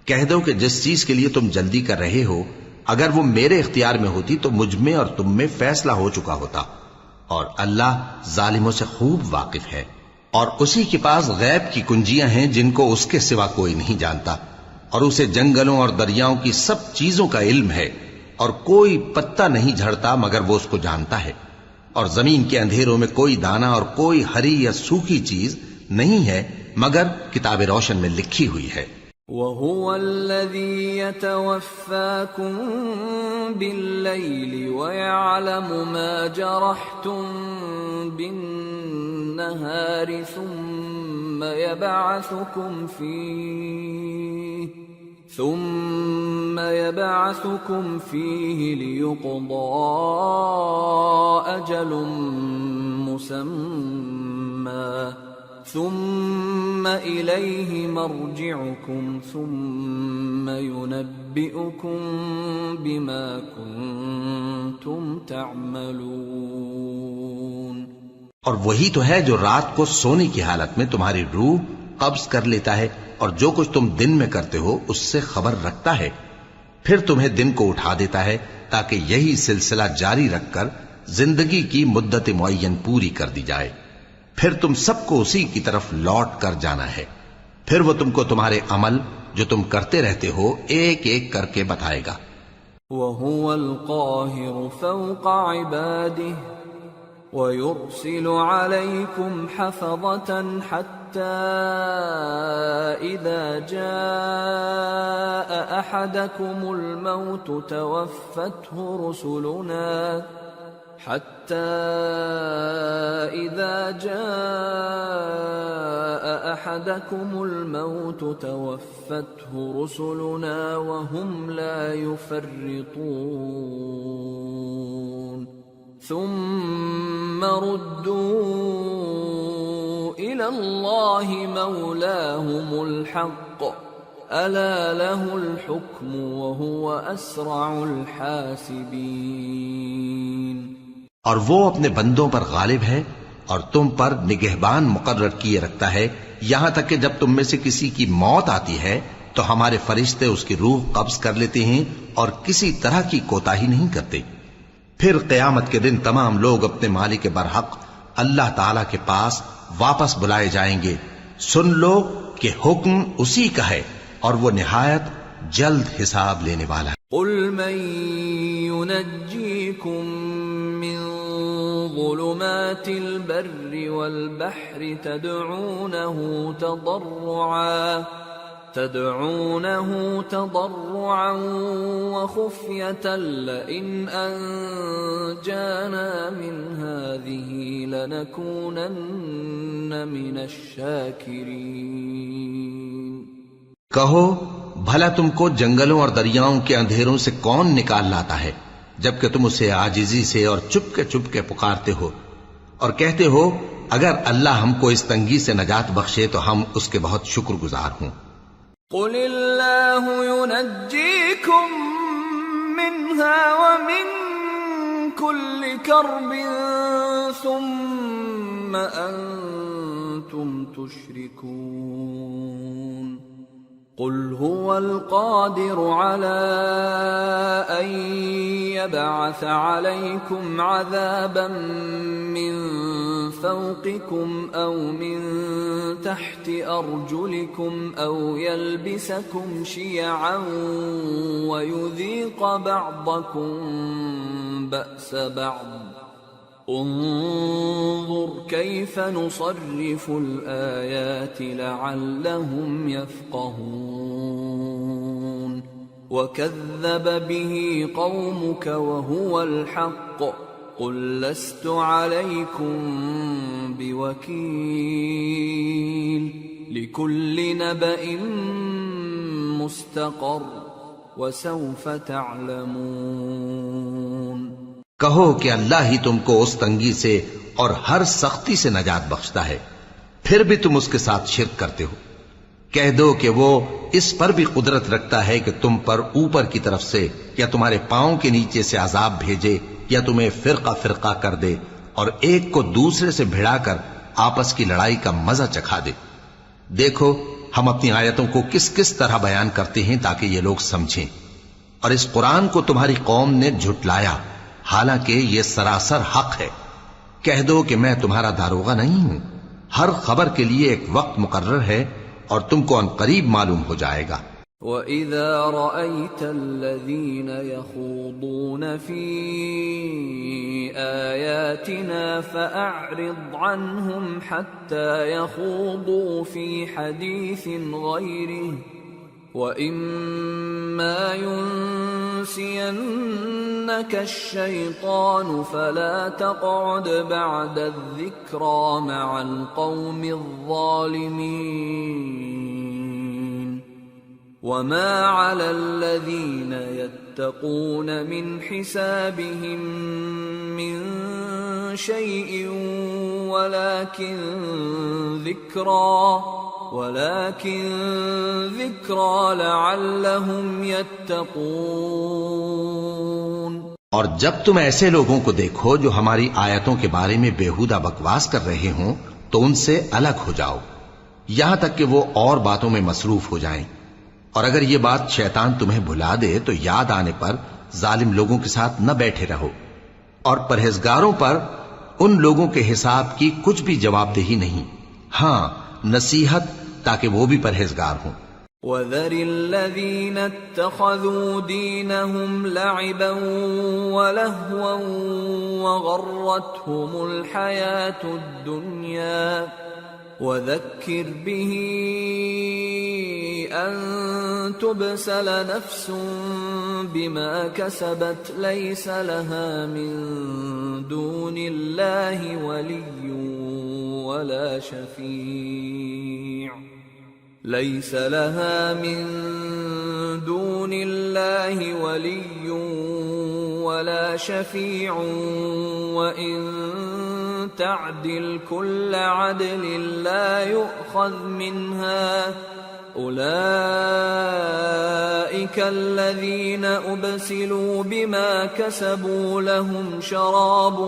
کہہ دو کہ جس چیز کے لیے تم جلدی کر رہے ہو اگر وہ میرے اختیار میں ہوتی تو مجھ میں اور تم میں فیصلہ ہو چکا ہوتا، اور اللہ ظالموں سے خوب واقف ہے۔ اور اسی کے پاس غیب کی کنجیاں ہیں جن کو اس کے سوا کوئی نہیں جانتا، اور اسے جنگلوں اور دریاؤں کی سب چیزوں کا علم ہے، اور کوئی پتا نہیں جھڑتا مگر وہ اس کو جانتا ہے، اور زمین کے اندھیروں میں کوئی دانہ اور کوئی ہری یا سوکھی چیز نہیں ہے مگر کتاب روشن میں لکھی ہوئی ہے۔ وَهُوَ الَّذِي يَتَوَفَّاكُم بِاللَّيْلِ وَيَعْلَمُ مَا جَرَحْتُم بِالنَّهَارِ ثُمَّ يَبْعَثُكُمْ فِيهِ لِيُقْضَىٰ أَجَلٌ مُّسَمًّى ثُمَّ إِلَيْهِ مَرْجِعُكُمْ ثُمَّ يُنَبِّئُكُم بِمَا كُنتُمْ تَعْمَلُونَ۔ اور وہی تو ہے جو رات کو سونے کی حالت میں تمہاری روح قبض کر لیتا ہے، اور جو کچھ تم دن میں کرتے ہو اس سے خبر رکھتا ہے، پھر تمہیں دن کو اٹھا دیتا ہے تاکہ یہی سلسلہ جاری رکھ کر زندگی کی مدت معین پوری کر دی جائے، پھر تم سب کو اسی کی طرف لوٹ کر جانا ہے، پھر وہ تم کو تمہارے عمل جو تم کرتے رہتے ہو ایک ایک کر کے بتائے گا۔ وَهُوَ الْقَاهِرُ فَوْقَ عِبَادِهِ وَيُرْسِلُ عَلَيْكُمْ حَفَظَةً حَتَّى إِذَا جَاءَ أَحَدَكُمُ الْمَوْتُ تَوَفَّتْهُ رُسُلُنَا وَهُمْ لَا يُفَرِّطُونَ ثُمَّ رُدُّوا إِلَى اللَّهِ مَوْلَاهُمُ الْحَقِّ أَلَا لَهُ الْحُكْمُ وَهُوَ أَسْرَعُ الْحَاسِبِينَ۔ اور وہ اپنے بندوں پر غالب ہے اور تم پر نگہبان مقرر کیے رکھتا ہے، یہاں تک کہ جب تم میں سے کسی کی موت آتی ہے تو ہمارے فرشتے اس کی روح قبض کر لیتے ہیں اور کسی طرح کی کوتاہی نہیں کرتے۔ پھر قیامت کے دن تمام لوگ اپنے مالک برحق اللہ تعالی کے پاس واپس بلائے جائیں گے۔ سن لو کہ حکم اسی کا ہے اور وہ نہایت جلد حساب لینے والا ہے۔ قُلْ مَن يُنَجِّيكُم مِّن ظُلُمَاتِ الْبَرِّ وَالْبَحْرِ تدعونه تضرعا وخفية لئن أنجانا من هذه لنكونن من الشاكرين۔ کہو بھلا تم کو جنگلوں اور دریاؤں کے اندھیروں سے کون نکال لاتا ہے جبکہ تم اسے عاجزی سے اور چپ کے پکارتے ہو اور کہتے ہو اگر اللہ ہم کو اس تنگی سے نجات بخشے تو ہم اس کے بہت شکر گزار ہوں۔ قل اللہ ينجيكم منها ومن كل كرب ثم أنتم تشركون۔ قل هو القادر على أن يبعث عليكم عذابا من فوقكم أو من تحت أرجلكم أو يلبسكم شيعا ويذيق بعضكم بأس بعض انظر كيف نصرف الآيات لعلهم يفقهون وكذب به قومك وهو الحق قل لست عليكم بوكيل لكل نبأ مستقر وسوف تعلمون۔ کہو کہ اللہ ہی تم کو اس تنگی سے اور ہر سختی سے نجات بخشتا ہے، پھر بھی تم اس کے ساتھ شرک کرتے ہو۔ کہہ دو کہ وہ اس پر بھی قدرت رکھتا ہے کہ تم پر اوپر کی طرف سے یا تمہارے پاؤں کے نیچے سے عذاب بھیجے یا تمہیں فرقہ فرقہ کر دے اور ایک کو دوسرے سے بھڑا کر آپس کی لڑائی کا مزہ چکھا دے۔ دیکھو ہم اپنی آیتوں کو کس کس طرح بیان کرتے ہیں تاکہ یہ لوگ سمجھیں، اور اس قرآن کو تمہاری قوم نے جھٹلایا حالانکہ یہ سراسر حق ہے۔ کہہ دو کہ میں تمہارا داروغہ نہیں ہوں، ہر خبر کے لیے ایک وقت مقرر ہے اور تم کو عنقریب معلوم ہو جائے گا۔ وَإِذَا رَأَيْتَ الَّذِينَ يَخُوضُونَ فِي آيَاتِنَا فَأَعْرِضْ عَنْهُمْ حَتَّى يَخُوضُوا فِي حَدِيثٍ غَيْرِهِ وَإِمَّا يُنْسِيَنَّكَ الشَّيْطَانُ فَلَا تَقْعُدْ بَعْدَ الذِّكْرَى مَعَ الْقَوْمِ الظَّالِمِينَ وَمَا عَلَى الَّذِينَ يَتَّقُونَ مِنْ حِسَابِهِمْ مِنْ شَيْءٍ وَلَكِنْ ذِكْرَى لَعَلَّهُمْ يَتَّقُونَ۔ اور جب تم ایسے لوگوں کو دیکھو جو ہماری آیتوں کے بارے میں بےہودہ بکواس کر رہے ہوں تو ان سے الگ ہو جاؤ یہاں تک کہ وہ اور باتوں میں مصروف ہو جائیں، اور اگر یہ بات شیطان تمہیں بھلا دے تو یاد آنے پر ظالم لوگوں کے ساتھ نہ بیٹھے رہو، اور پرہیزگاروں پر ان لوگوں کے حساب کی کچھ بھی جواب دہی نہیں، ہاں نصیحت تاکہ وہ بھی پرہیزگار ہوں۔ وَذَرِ الَّذِينَ اتَّخَذُوا دِينَهُمْ لَعِبًا وَلَهْوًا وَغَرَّتْهُمُ الْحَيَاةُ الدُّنْيَا وَذَكِّرْ بِهِ أَن تُبْسَلَ نَفْسٌ بِمَا كَسَبَتْ لَيْسَ لَهَا مِن دُونِ اللَّهِ وَلِيٌّ وَلَا شَفِيعٌ لَيْسَ لَهَا مِن دُونِ اللَّهِ وَلِيٌّ وَلَا شَفِيعٌ وَإِن تَعْدِلْ كُلَّ عَدْلٍ لَّا يُؤْخَذْ مِنْهَا أُولَئِكَ الَّذِينَ أُبْسِلُوا بِمَا كَسَبُوا لَهُمْ شَرَابٌ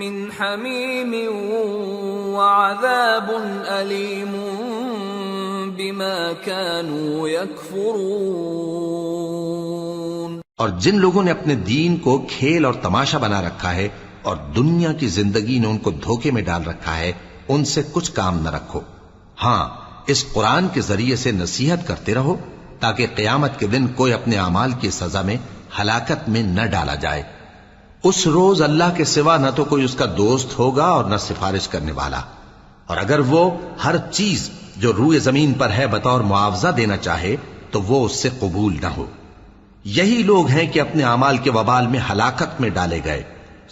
مِّنْ حَمِيمٍ وَعَذَابٌ أَلِيمٌ بِمَا كَانُوا يَكْفُرُونَ۔ اور جن لوگوں نے اپنے دین کو کھیل اور تماشا بنا رکھا ہے اور دنیا کی زندگی نے ان کو دھوکے میں ڈال رکھا ہے، ان سے کچھ کام نہ رکھو، ہاں اس قرآن کے ذریعے سے نصیحت کرتے رہو تاکہ قیامت کے دن کوئی اپنے اعمال کی سزا میں ہلاکت میں نہ ڈالا جائے۔ اس روز اللہ کے سوا نہ تو کوئی اس کا دوست ہوگا اور نہ سفارش کرنے والا، اور اگر وہ ہر چیز جو روئے زمین پر ہے بطور معاوضہ دینا چاہے تو وہ اس سے قبول نہ ہو۔ یہی لوگ ہیں کہ اپنے اعمال کے وبال میں ہلاکت میں ڈالے گئے،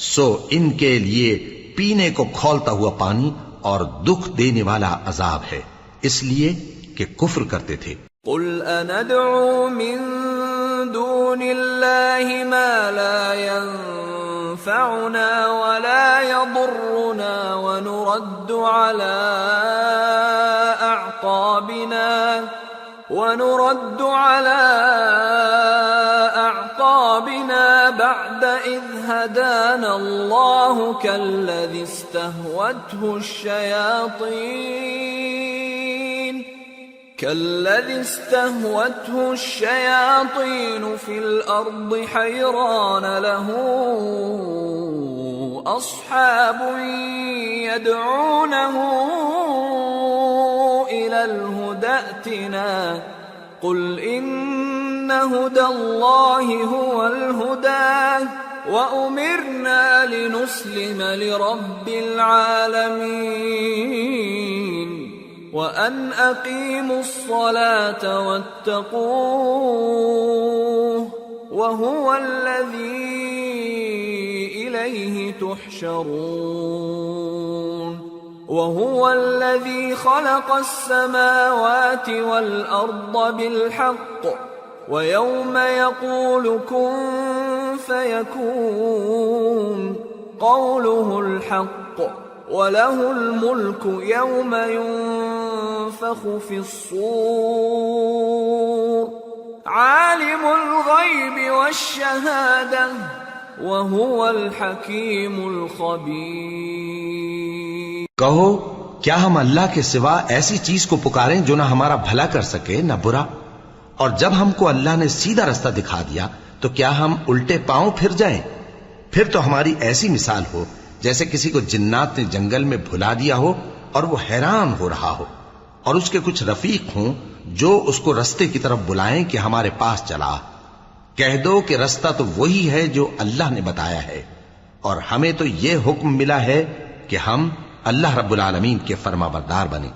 سو ان کے لیے پینے کو کھولتا ہوا پانی اور دکھ دینے والا عذاب ہے، اس لیے کہ کفر کرتے تھے۔ قُلْ أَنَدْعُو مِن دُونِ اللَّهِ مَا لَا يَنفَعُنَا وَلَا يَضُرُّنَا وَنُرَدُّ عَلَىٰ أَعْقَابِنَا بَعْدَ إِذْ هَدَانَا اللَّهُ كَالَّذِي اسْتَهْوَتْهُ الشَّيَاطِينُ فِي الْأَرْضِ حَيْرَانَ لَهُ أَصْحَابٌ يَدْعُونَهُ إِلَى الْهُدَى ائْتِنَا قُلْ إِنَّ هُدَى اللَّهِ هُوَ الْهُدَى وَأُمِرْنَا لِنُسْلِمَ لِرَبِّ الْعَالَمِينَ وَأَنْ أَقِيمُوا الصَّلَاةَ وَاتَّقُوهُ وَهُوَ الَّذِي إِلَيْهِ تُحْشَرُونَ وَهُوَ الَّذِي خَلَقَ السَّمَاوَاتِ وَالْأَرْضَ بِالْحَقِّ وَيَوْمَ يَقُولُ كُن فَيَكُونُ قَوْلُهُ الْحَقُّ وَلَهُ الْمُلْكُ يَوْمَ يُنفَخُ فِي الصُّورِ عَالِمُ الْغَيْبِ وَالشَّهَادَةِ وَهُوَ الْحَكِيمُ الْخَبِيرُ۔ کہو کیا ہم اللہ کے سوا ایسی چیز کو پکاریں جو نہ ہمارا بھلا کر سکے نہ برا؟ اور جب ہم کو اللہ نے سیدھا رستہ دکھا دیا تو کیا ہم الٹے پاؤں پھر جائیں؟ پھر تو ہماری ایسی مثال ہو جیسے کسی کو جنات نے جنگل میں بھلا دیا ہو اور وہ حیران ہو رہا ہو، اور اس کے کچھ رفیق ہوں جو اس کو رستے کی طرف بلائیں کہ ہمارے پاس چلا۔ کہہ دو کہ رستہ تو وہی ہے جو اللہ نے بتایا ہے، اور ہمیں تو یہ حکم ملا ہے کہ ہم اللہ رب العالمین کے فرما بردار بنے،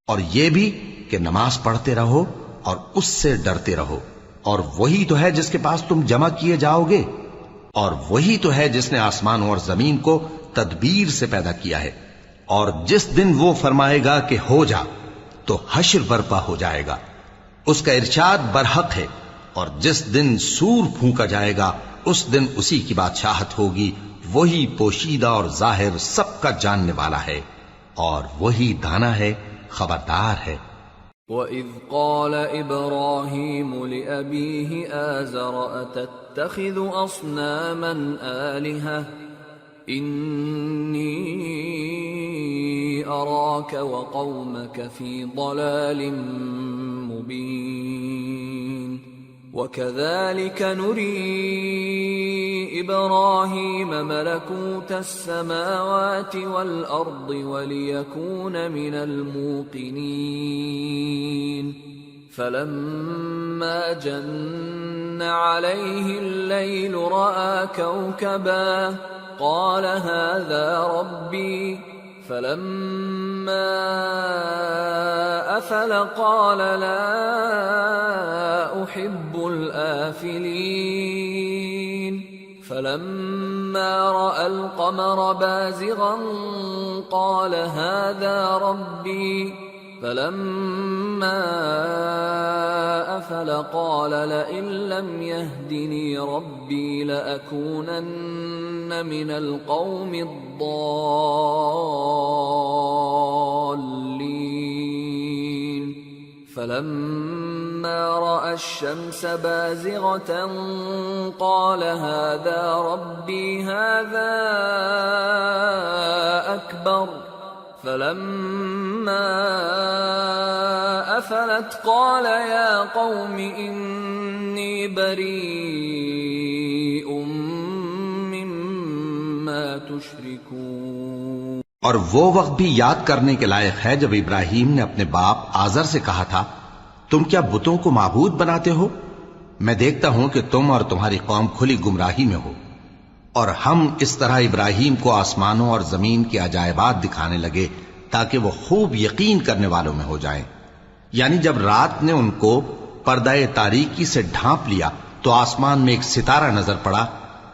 اور یہ بھی کہ نماز پڑھتے رہو اور اس سے ڈرتے رہو، اور وہی تو ہے جس کے پاس تم جمع کیے جاؤ گے، اور وہی تو ہے جس نے آسمانوں اور زمین کو تدبیر سے پیدا کیا ہے، اور جس دن وہ فرمائے گا کہ ہو جا تو حشر برپا ہو جائے گا، اس کا ارشاد برحق ہے، اور جس دن سور پھونکا جائے گا اس دن اسی کی بادشاہت ہوگی، وہی پوشیدہ اور ظاہر سب کا جاننے والا ہے، اور وہی دانا ہے، خبردار ہے۔ وَإِذْ قَالَ إِبْرَاهِيمُ لِأَبِيهِ آزَرَ أَتَتَّخِذُ أَصْنَامًا آلِهَةً إِنِّي أَرَاكَ وَقَوْمَكَ فِي ضَلَالٍ مُبِينٍ وَكَذَلِكَ نُرِي إِبْرَاهِيمَ مَلَكُوتَ السَّمَاوَاتِ وَالْأَرْضِ وَلِيَكُونَ مِنَ الْمُوقِنِينَ فَلَمَّا جَنَّ عَلَيْهِ اللَّيْلُ رَأَى كَوْكَبًا قَالَ هَذَا رَبِّي فَلَمَّا أَفَلَ قَالَ لَا أُحِبُّ الْآفِلِينَ فَلَمَّا رَأَى الْقَمَرَ بَازِغًا قَالَ هَذَا رَبِّي فَلَمَّا أَفَلَ قَالَ لَئِن لَّمْ يَهْدِنِي رَبِّي لَأَكُونَنَّ مِنَ الْقَوْمِ الضَّالِّينَ فَلَمَّا رَأَى الشَّمْسَ بَازِغَةً قَالَ هَذَا رَبِّي هَذَا أَكْبَرُ فَلَمَّا أَفَلَتْ قَالَ يَا قَوْمِ إِنِّي بَرِيءٌ مِّمَّا تُشْرِكُونَ۔ اور وہ وقت بھی یاد کرنے کے لائق ہے جب ابراہیم نے اپنے باپ آزر سے کہا تھا، تم کیا بتوں کو معبود بناتے ہو؟ میں دیکھتا ہوں کہ تم اور تمہاری قوم کھلی گمراہی میں ہو۔ اور ہم اس طرح ابراہیم کو آسمانوں اور زمین کے عجائبات دکھانے لگے تاکہ وہ خوب یقین کرنے والوں میں ہو جائیں۔ یعنی جب رات نے ان کو پردہ تاریکی سے ڈھانپ لیا تو آسمان میں ایک ستارہ نظر پڑا،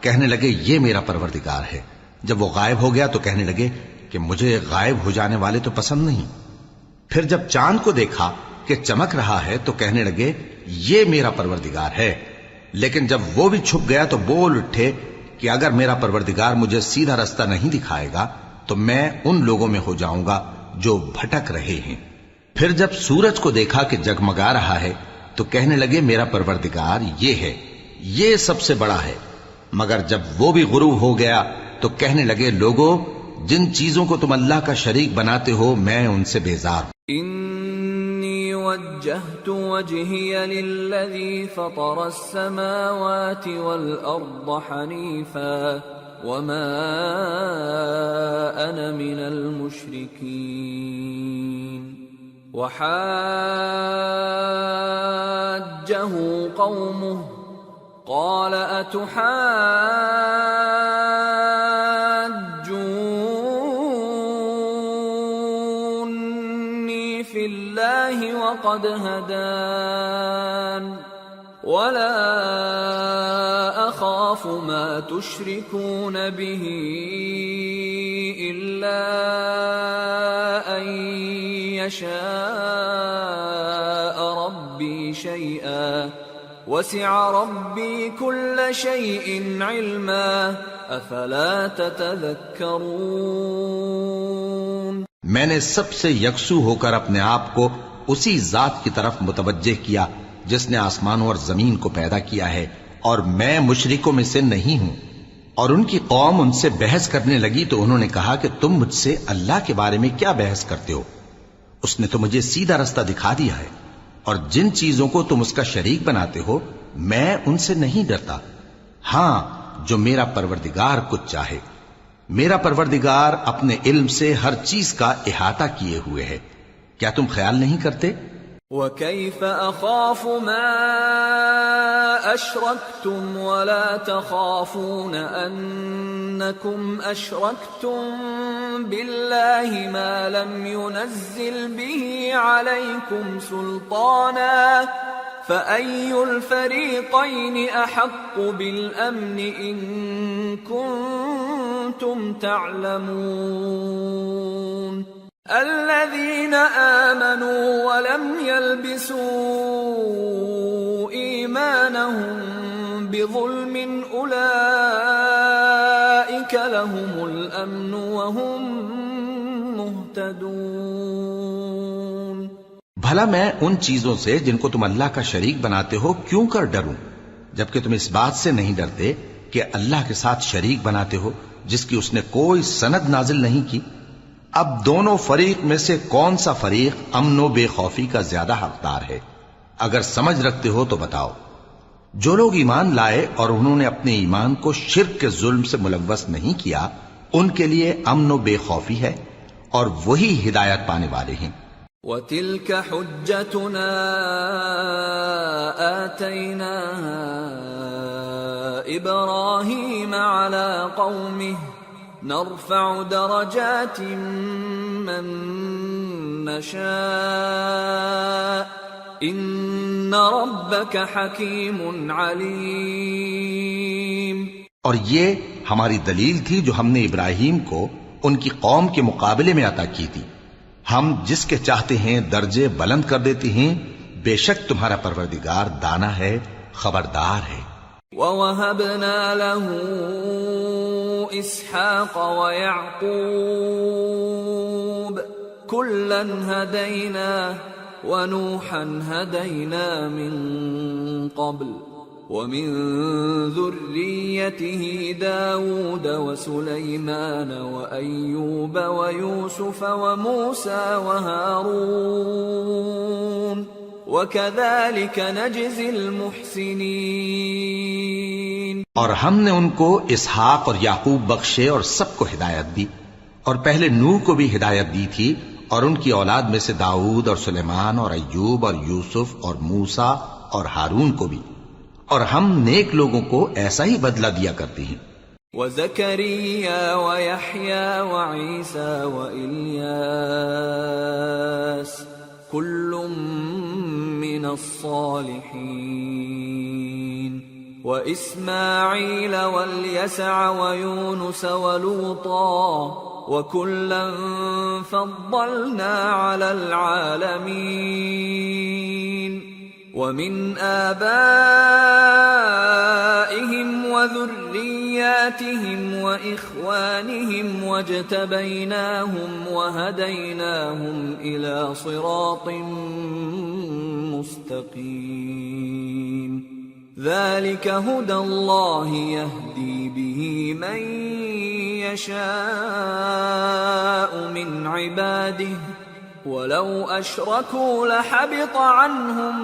کہنے لگے یہ میرا پروردگار ہے۔ جب وہ غائب ہو گیا تو کہنے لگے کہ مجھے غائب ہو جانے والے تو پسند نہیں۔ پھر جب چاند کو دیکھا کہ چمک رہا ہے تو کہنے لگے یہ میرا پروردگار ہے۔ لیکن جب وہ بھی چھپ گیا تو بول اٹھے کہ اگر میرا پروردگار مجھے سیدھا رستہ نہیں دکھائے گا تو میں ان لوگوں میں ہو جاؤں گا جو بھٹک رہے ہیں۔ پھر جب سورج کو دیکھا کہ جگمگا رہا ہے تو کہنے لگے میرا پروردگار یہ ہے، یہ سب سے بڑا ہے۔ مگر جب وہ بھی غروب ہو گیا تو کہنے لگے لوگو، جن چیزوں کو تم اللہ کا شریک بناتے ہو میں ان سے بیزار ہوں۔ انی وجہت وجہی للذی فطر السماوات والارض حنیفا وما انا من المشرکین وحاجہ قومه قال اتحاجونی فی اللہ وقد ہدان ولا اخاف ما تشركون به الا ان يشاء ربي شيئا وسع ربي كل شيء علما افلا تتذكرون۔ میں نے سب سے یکسو ہو کر اپنے آپ کو اسی ذات کی طرف متوجہ کیا جس نے آسمانوں اور زمین کو پیدا کیا ہے، اور میں مشرکوں میں سے نہیں ہوں۔ اور ان کی قوم ان سے بحث کرنے لگی تو انہوں نے کہا کہ تم مجھ سے اللہ کے بارے میں کیا بحث کرتے ہو؟ اس نے تو مجھے سیدھا رستہ دکھا دیا ہے، اور جن چیزوں کو تم اس کا شریک بناتے ہو میں ان سے نہیں ڈرتا، ہاں جو میرا پروردگار کچھ چاہے۔ میرا پروردگار اپنے علم سے ہر چیز کا احاطہ کیے ہوئے ہے، کیا تم خیال نہیں کرتے؟ وَكَيْفَ أَخَافُ مَا أَشْرَكْتُمْ وَلَا تَخَافُونَ أَنَّكُمْ أَشْرَكْتُمْ بِاللَّهِ مَا لَمْ يُنَزِّلْ بِهِ عَلَيْكُمْ سُلْطَانًا فَأَيُّ الْفَرِيقَيْنِ أَحَقُّ بِالْأَمْنِ إِن كُنتُمْ تَعْلَمُونَ الَّذِينَ آمَنُوا وَلَمْ يَلْبِسُوا إِيمَانَهُم بِظُلْمٍ أُولَئِكَ لَهُمُ الْأَمْنُ وَهُمْ مُهْتَدُونَ بھلا میں ان چیزوں سے جن کو تم اللہ کا شریک بناتے ہو کیوں کر ڈروں، جبکہ تم اس بات سے نہیں ڈرتے کہ اللہ کے ساتھ شریک بناتے ہو جس کی اس نے کوئی سند نازل نہیں کی۔ اب دونوں فریق میں سے کون سا فریق امن و بے خوفی کا زیادہ حقدار ہے؟ اگر سمجھ رکھتے ہو تو بتاؤ۔ جو لوگ ایمان لائے اور انہوں نے اپنے ایمان کو شرک کے ظلم سے ملوث نہیں کیا، ان کے لیے امن و بے خوفی ہے اور وہی ہدایت پانے والے ہیں۔ وَتِلْكَ حُجَّتُنَا آتَيْنَاهَا إِبْرَاهِيمَ عَلَى قَوْمِهِ نَرْفَعُ دَرَجَاتٍ مَّن نَّشَاءُ إِنَّ رَبَّكَ حَكِيمٌ عَلِيمٌ۔ اور یہ ہماری دلیل تھی جو ہم نے ابراہیم کو ان کی قوم کے مقابلے میں عطا کی تھی، ہم جس کے چاہتے ہیں درجے بلند کر دیتے ہیں، بے شک تمہارا پروردگار دانا ہے، خبردار ہے۔ وَوَهَبْنَا لَهُ إِسْحَاقَ وَيَعْقُوبَ كُلًّا هَدَيْنَا وَنُوحًا هَدَيْنَا مِن قَبْلُ وَمِن ذُرِّيَّتِهِ دَاوُودَ وَسُلَيْمَانَ وَأَيُّوبَ وَيُوسُفَ وَمُوسَى وَهَارُونَ وَكَذَلِكَ نَجْزِي الْمُحْسِنِينَ۔ اور ہم نے ان کو اسحاق اور یعقوب بخشے اور سب کو ہدایت دی، اور پہلے نوح کو بھی ہدایت دی تھی، اور ان کی اولاد میں سے داؤد اور سلیمان اور ایوب اور یوسف اور موسیٰ اور ہارون کو بھی، اور ہم نیک لوگوں کو ایسا ہی بدلہ دیا کرتے ہیں۔ وَزَكَرِيَّا وَيَحْيَا وَعِيسَى وَإِلْيَاسَ كُلٌّ مِّنَ الصَّالِحِينَ وَإِسْمَاعِيلَ وَالْيَسَعَ وَيُونُسَ وَلُوطًا وَكُلًّا فَضَّلْنَا عَلَى الْعَالَمِينَ وَمِنْ آبَائِهِمْ وَذُرِّيَّاتِهِمْ وَإِخْوَانِهِمْ وَاجْتَبَيْنَاهُمْ وَهَدَيْنَاهُمْ إِلَى صِرَاطٍ مُسْتَقِيمٍ ذَلِكَ هُدَى اللَّهِ يَهْدِي بِهِ مَن يَشَاءُ مِنْ عِبَادِهِ وَلَوْ أَشْرَكُوا لَحَبِطَ عَنْهُمْ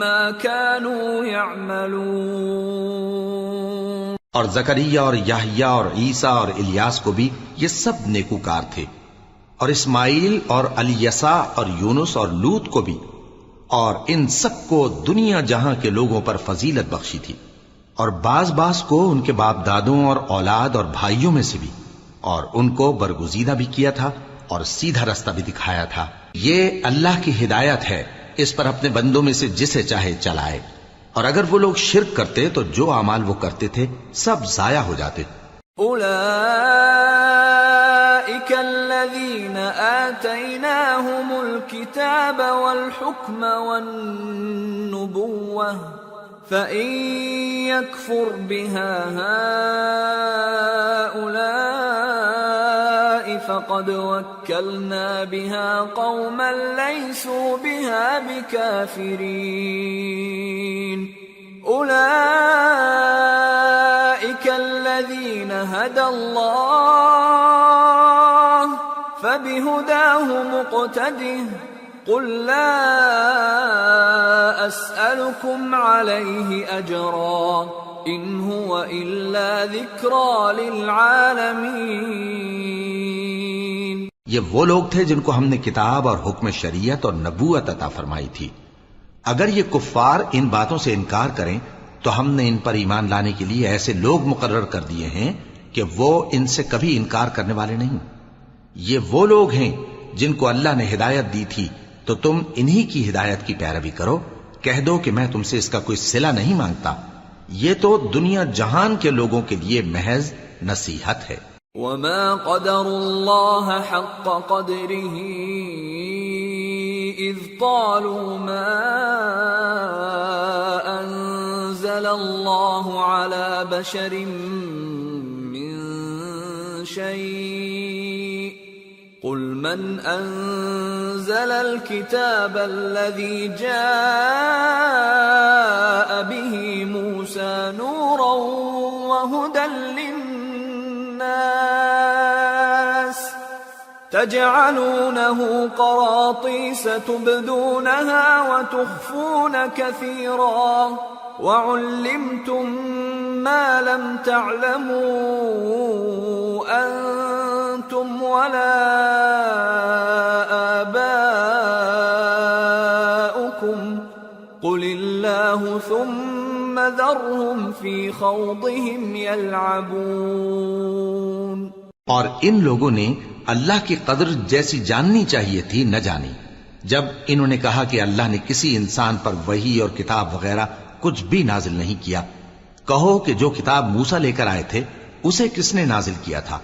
مَا كَانُوا يَعْمَلُونَ۔ اور زکریا اور یحییٰ اور عیسیٰ اور الیاس کو بھی یہ سب نیکوکار تھے، اور اسماعیل اور الیسع اور یونس اور لوط کو بھی، اور ان سب کو دنیا جہاں کے لوگوں پر فضیلت بخشی تھی، اور بعض کو ان کے باپ دادوں اور اولاد اور بھائیوں میں سے بھی، اور ان کو برگزیدہ بھی کیا تھا اور سیدھا رستہ بھی دکھایا تھا۔ یہ اللہ کی ہدایت ہے، اس پر اپنے بندوں میں سے جسے چاہے چلائے، اور اگر وہ لوگ شرک کرتے تو جو اعمال وہ کرتے تھے سب ضائع ہو جاتے۔ أولئك الذين آتيناهم الكتاب والحكم والنبوة فإن يكفر بها هؤلاء فقد وكلنا بها قوما ليسوا بها بكافرين أولئك الذين هدى الله فبهداه مقتده قل لا أسألكم عليه أجرا إن هو إلا ذكرى للعالمين۔ یہ وہ لوگ تھے جن کو ہم نے کتاب اور حکم شریعت اور نبوت عطا فرمائی تھی. اگر یہ کفار ان باتوں سے انکار کریں تو ہم نے ان پر ایمان لانے کے لیے ایسے لوگ مقرر کر دیے ہیں کہ وہ ان سے کبھی انکار کرنے والے نہیں. یہ وہ لوگ ہیں جن کو اللہ نے ہدایت دی تھی تو تم انہی کی ہدایت کی پیروی کرو. کہہ دو کہ میں تم سے اس کا کوئی صلہ نہیں مانگتا، یہ تو دنیا جہان کے لوگوں کے لیے محض نصیحت ہے. وما قدر الله حق قدره إذ قالوا ما أنزل الله على بشر من شيء قل من أنزل الكتاب الذي جاء به موسى نورا وهدى للناس تجعلونه قراطيس تبدونها وتخفون كثيرا وعلمتم ما لم تعلموا أنتم ولا آباؤكم قل الله ثم ذرهم في خوضهم يلعبون. اور ان لوگوں نے اللہ کی قدر جیسی جاننی چاہیے تھی نہ جانی جب انہوں نے کہا کہ اللہ نے کسی انسان پر وحی اور کتاب وغیرہ کچھ بھی نازل نہیں کیا. کہو کہ جو کتاب موسیٰ لے کر آئے تھے اسے کس نے نازل کیا تھا،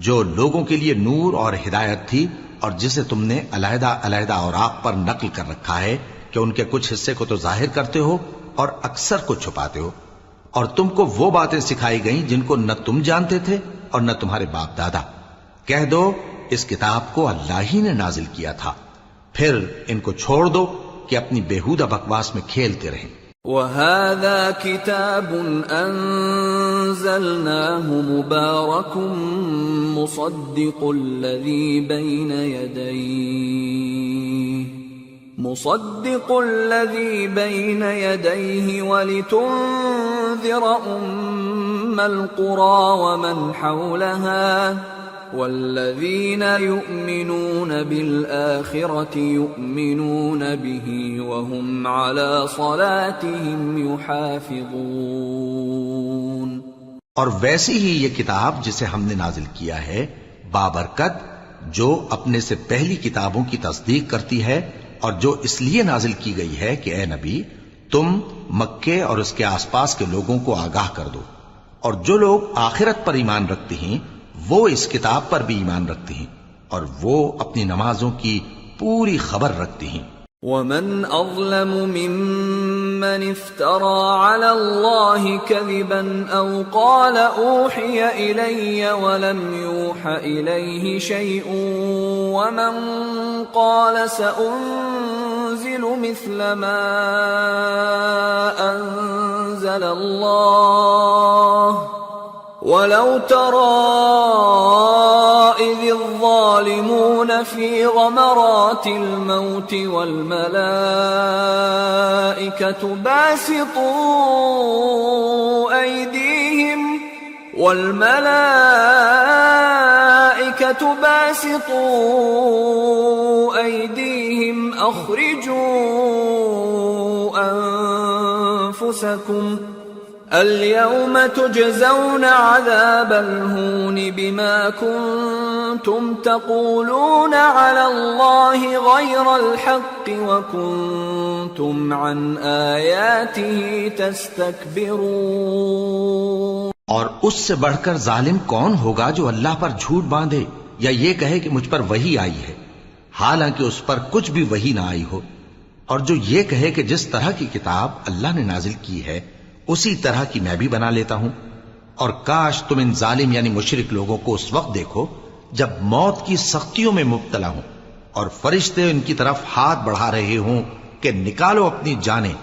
جو لوگوں کے لیے نور اور ہدایت تھی، اور جسے تم نے علیحدہ علیحدہ اوراق پر نقل کر رکھا ہے کہ ان کے کچھ حصے کو تو ظاہر کرتے ہو اور اکثر کو چھپاتے ہو. اور تم کو وہ باتیں سکھائی گئیں جن کو نہ تم جانتے تھے اور نہ تمہارے باپ دادا. کہہ دو اس کتاب کو اللہ ہی نے نازل کیا تھا، پھر ان کو چھوڑ دو کہ اپنی بیہودہ بکواس میں کھیلتے رہیں. وَهَذَا كِتَابٌ أَنزَلْنَاهُ مُبَارَكٌ مُصَدِّقُ الَّذِي بَيْنَ يَدَيْهِ وَلِتُنذِرَ أُمَّ الْقُرَى وَمَنْ حَوْلَهَا وَالَّذِينَ يُؤْمِنُونَ بِالْآخِرَةِ يُؤْمِنُونَ بِهِ وَهُمْ عَلَى صَلَاتِهِمْ يُحَافِظُونَ. اور ویسی ہی یہ کتاب جسے ہم نے نازل کیا ہے بابرکت، جو اپنے سے پہلی کتابوں کی تصدیق کرتی ہے اور جو اس لیے نازل کی گئی ہے کہ اے نبی تم مکے اور اس کے آس پاس کے لوگوں کو آگاہ کر دو، اور جو لوگ آخرت پر ایمان رکھتے ہیں وہ اس کتاب پر بھی ایمان رکھتے ہیں اور وہ اپنی نمازوں کی پوری خبر رکھتے ہیں. وَمَنْ أَظْلَمُ مِمَّنِ افْتَرَى عَلَى اللَّهِ كَذِبًا أَوْ قَالَ أُوحِيَ إِلَيَّ وَلَمْ يُوحَ إِلَيْهِ شَيْءٌ وَمَنْ قَالَ سَأُنزِلُ مِثْلَ مَا أَنزَلَ اللَّهُ وَلَوْ تَرَى إِذِ الظَّالِمُونَ فِي غَمَرَاتِ الْمَوْتِ وَالْمَلَائِكَةُ باسطوا أيديهم أخرجوا أنفسكم اليوم تجزون عذاب الهون بما كنتم تقولون على الله غير الحق وكنتم عن آياته تستكبرون. اور اس سے بڑھ کر ظالم کون ہوگا جو اللہ پر جھوٹ باندھے یا یہ کہے کہ مجھ پر وحی آئی ہے حالانکہ اس پر کچھ بھی وحی نہ آئی ہو، اور جو یہ کہے کہ جس طرح کی کتاب اللہ نے نازل کی ہے اسی طرح کی میں بھی بنا لیتا ہوں. اور کاش تم ان ظالم یعنی مشرک لوگوں کو اس وقت دیکھو جب موت کی سختیوں میں مبتلا ہوں اور فرشتے ان کی طرف ہاتھ بڑھا رہے ہوں کہ نکالو اپنی جانیں،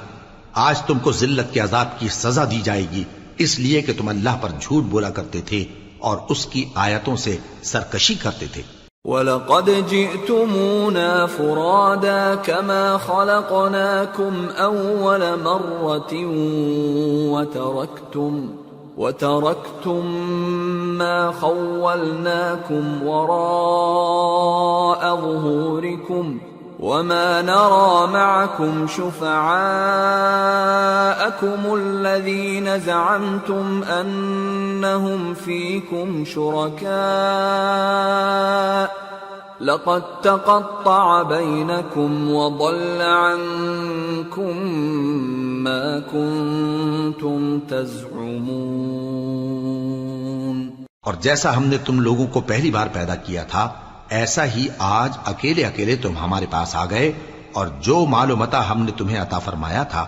آج تم کو ذلت کے عذاب کی سزا دی جائے گی اس لیے کہ تم اللہ پر جھوٹ بولا کرتے تھے اور اس کی آیتوں سے سرکشی کرتے تھے. وَلَقَدْ جِئْتُمُونَا فُرَادَى كَمَا خَلَقْنَاكُمْ أَوَّلَ مَرَّةٍ وَتَرَكْتُمْ مَا خَوَّلْنَاكُمْ وَرَاءَ دبوركم وما نرى معكم شفعاءكم الذين زعمتم أنهم فيكم شركاء لقد تقطع بينكم وضل عنكم ما كنتم تزعمون. اور جیسا ہم نے تم لوگوں کو پہلی بار پیدا کیا تھا ایسا ہی آج اکیلے اکیلے تم ہمارے پاس آ گئے، اور جو مال و متاع ہم نے تمہیں عطا فرمایا تھا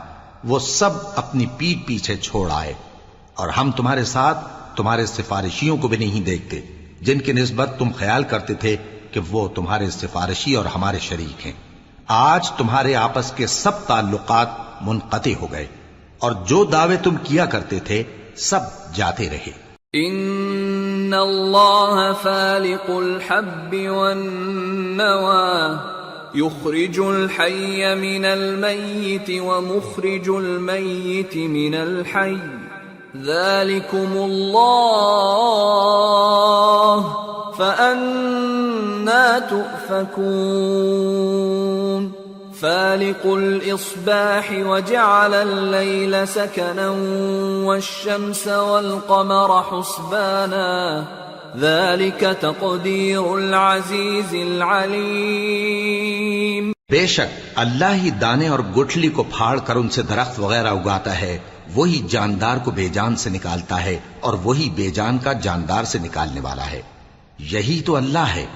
وہ سب اپنی پیٹھ پیچھے چھوڑ آئے، اور ہم تمہارے ساتھ تمہارے سفارشیوں کو بھی نہیں دیکھتے جن کی نسبت تم خیال کرتے تھے کہ وہ تمہارے سفارشی اور ہمارے شریک ہیں. آج تمہارے آپس کے سب تعلقات منقطع ہو گئے، اور جو دعوے تم کیا کرتے تھے سب جاتے رہے. ان اللہ فالق الحب والنوى يخرج الحي من الميت ومخرج الميت من الحي ذلكم الله فأنا تؤفكون. فالق الإصباح وجعل الليل سكنا والشمس والقمر حسبانا ذلك تقدير العزيز العليم. بے شک اللہ ہی دانے اور گٹھلی کو پھاڑ کر ان سے درخت وغیرہ اگاتا ہے، وہی جاندار کو بے جان سے نکالتا ہے اور وہی بے جان کا جاندار سے نکالنے والا ہے. یہی تو اللہ ہے،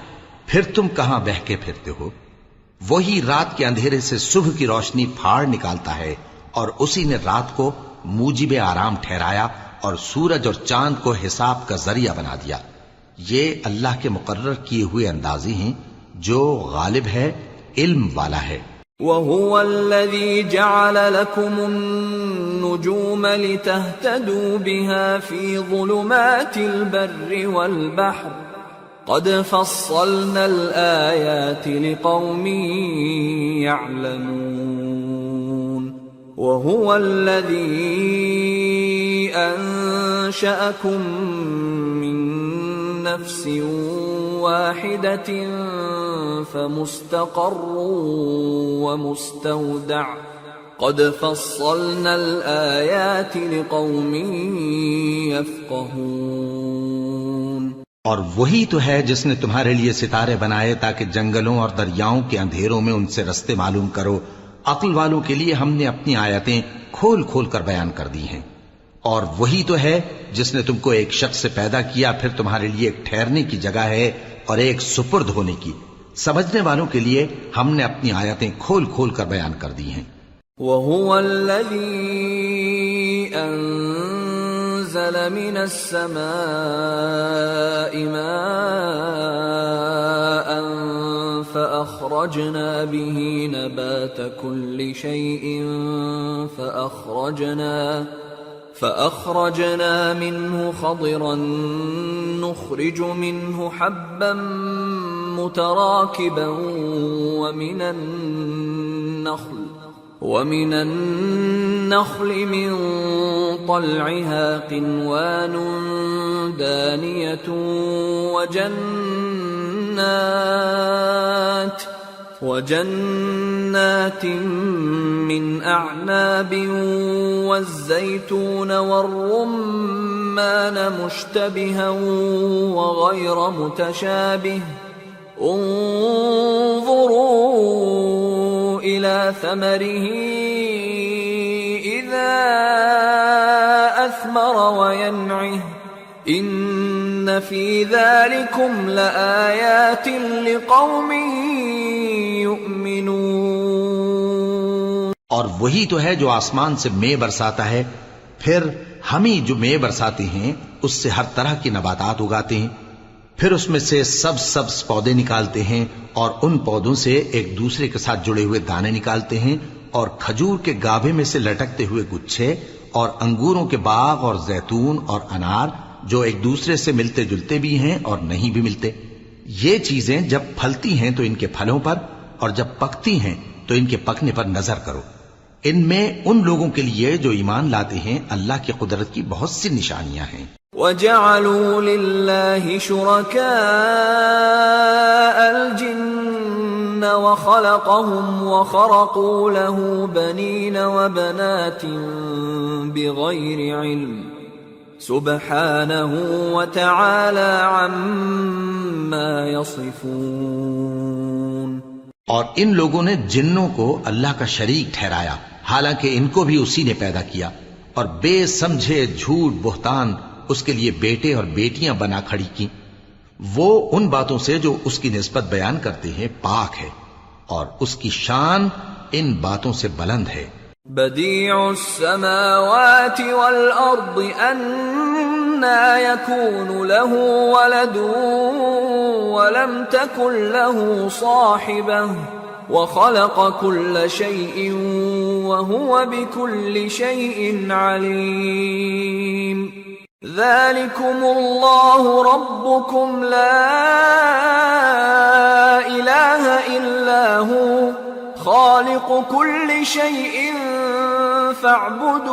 پھر تم کہاں بہہ کے پھرتے ہو؟ وہی رات کے اندھیرے سے صبح کی روشنی پھاڑ نکالتا ہے، اور اسی نے رات کو موجب آرام ٹھہرایا اور سورج اور چاند کو حساب کا ذریعہ بنا دیا. یہ اللہ کے مقرر کیے ہوئے اندازے ہیں جو غالب ہے، علم والا ہے. وَهُوَ الَّذِي جَعَلَ لَكُمُ النُّجُومَ لِتَهْتَدُوا بِهَا فِي ظُلُمَاتِ الْبَرِّ وَالْبَحْرِ قَدْ فَصَّلْنَا الْآيَاتِ لِقَوْمٍ يَعْلَمُونَ. وَهُوَ الَّذِي أَنشَأَكُم مِّن نَّفْسٍ وَاحِدَةٍ فَمُسْتَقَرٌّ وَمُسْتَوْدَعٌ قَدْ فَصَّلْنَا الْآيَاتِ لِقَوْمٍ يَفْقَهُونَ. اور وہی تو ہے جس نے تمہارے لیے ستارے بنائے تاکہ جنگلوں اور دریاؤں کے اندھیروں میں ان سے رستے معلوم کرو. عقل والوں کے لیے ہم نے اپنی آیتیں کھول کھول کر بیان کر دی ہیں. اور وہی تو ہے جس نے تم کو ایک شخص سے پیدا کیا، پھر تمہارے لیے ایک ٹھہرنے کی جگہ ہے اور ایک سپرد ہونے کی. سمجھنے والوں کے لیے ہم نے اپنی آیتیں کھول کھول کر بیان کر دی ہیں. وَهُوَ الَّذِي أَنزَلَ مِنَ السَّمَاءِ مَاءً فَأَخْرَجْنَا بِهِ نَبَاتَ كُلِّ شَيْءٍ فأخرجنا منه خضرا نخرج منه حبا متراكبا ومن النخل من طلعها قنوان دانية وجنات من أعناب والزيتون والرمان مشتبها وغير متشابه انظروا إلى ثمره إذا أثمر وينعه إن في ذلكم لآيات لقوم يؤمنون. اور وہی تو ہے جو آسمان سے مے برساتا ہے، پھر ہم ہی جو مے برساتے ہیں اس سے ہر طرح کی نباتات اگاتے ہیں، پھر اس میں سے سبز پودے نکالتے ہیں اور ان پودوں سے ایک دوسرے کے ساتھ جڑے ہوئے دانے نکالتے ہیں، اور کھجور کے گابھے میں سے لٹکتے ہوئے گچھے، اور انگوروں کے باغ اور زیتون اور انار جو ایک دوسرے سے ملتے جلتے بھی ہیں اور نہیں بھی ملتے. یہ چیزیں جب پھلتی ہیں تو ان کے پھلوں پر، اور جب پکتی ہیں تو ان کے پکنے پر نظر کرو. ان میں ان لوگوں کے لیے جو ایمان لاتے ہیں اللہ کی قدرت کی بہت سی نشانیاں ہیں. وَجَعَلُوا لِلَّهِ شُرَكَاءَ الْجِنِّ وخلقهم وخرقوا له بنين وبنات بغير علم سبحانه وتعالى عما يصفون۔ اور ان لوگوں نے جنوں کو اللہ کا شریک ٹھہرایا، حالانکہ ان کو بھی اسی نے پیدا کیا، اور بے سمجھے جھوٹ بہتان اس کے لیے بیٹے اور بیٹیاں بنا کھڑی کی۔ وہ ان باتوں سے جو اس کی نسبت بیان کرتے ہیں پاک ہے، اور اس کی شان ان باتوں سے بلند ہے۔ بديع السماوات والأرض أنى يكون له ولد ولم تكن له صاحبة وخلق كل شيء وهو بكل شيء عليم۔ ذلكم الله ربكم لا إله إلا هو خالق كل شيء فاعبدوه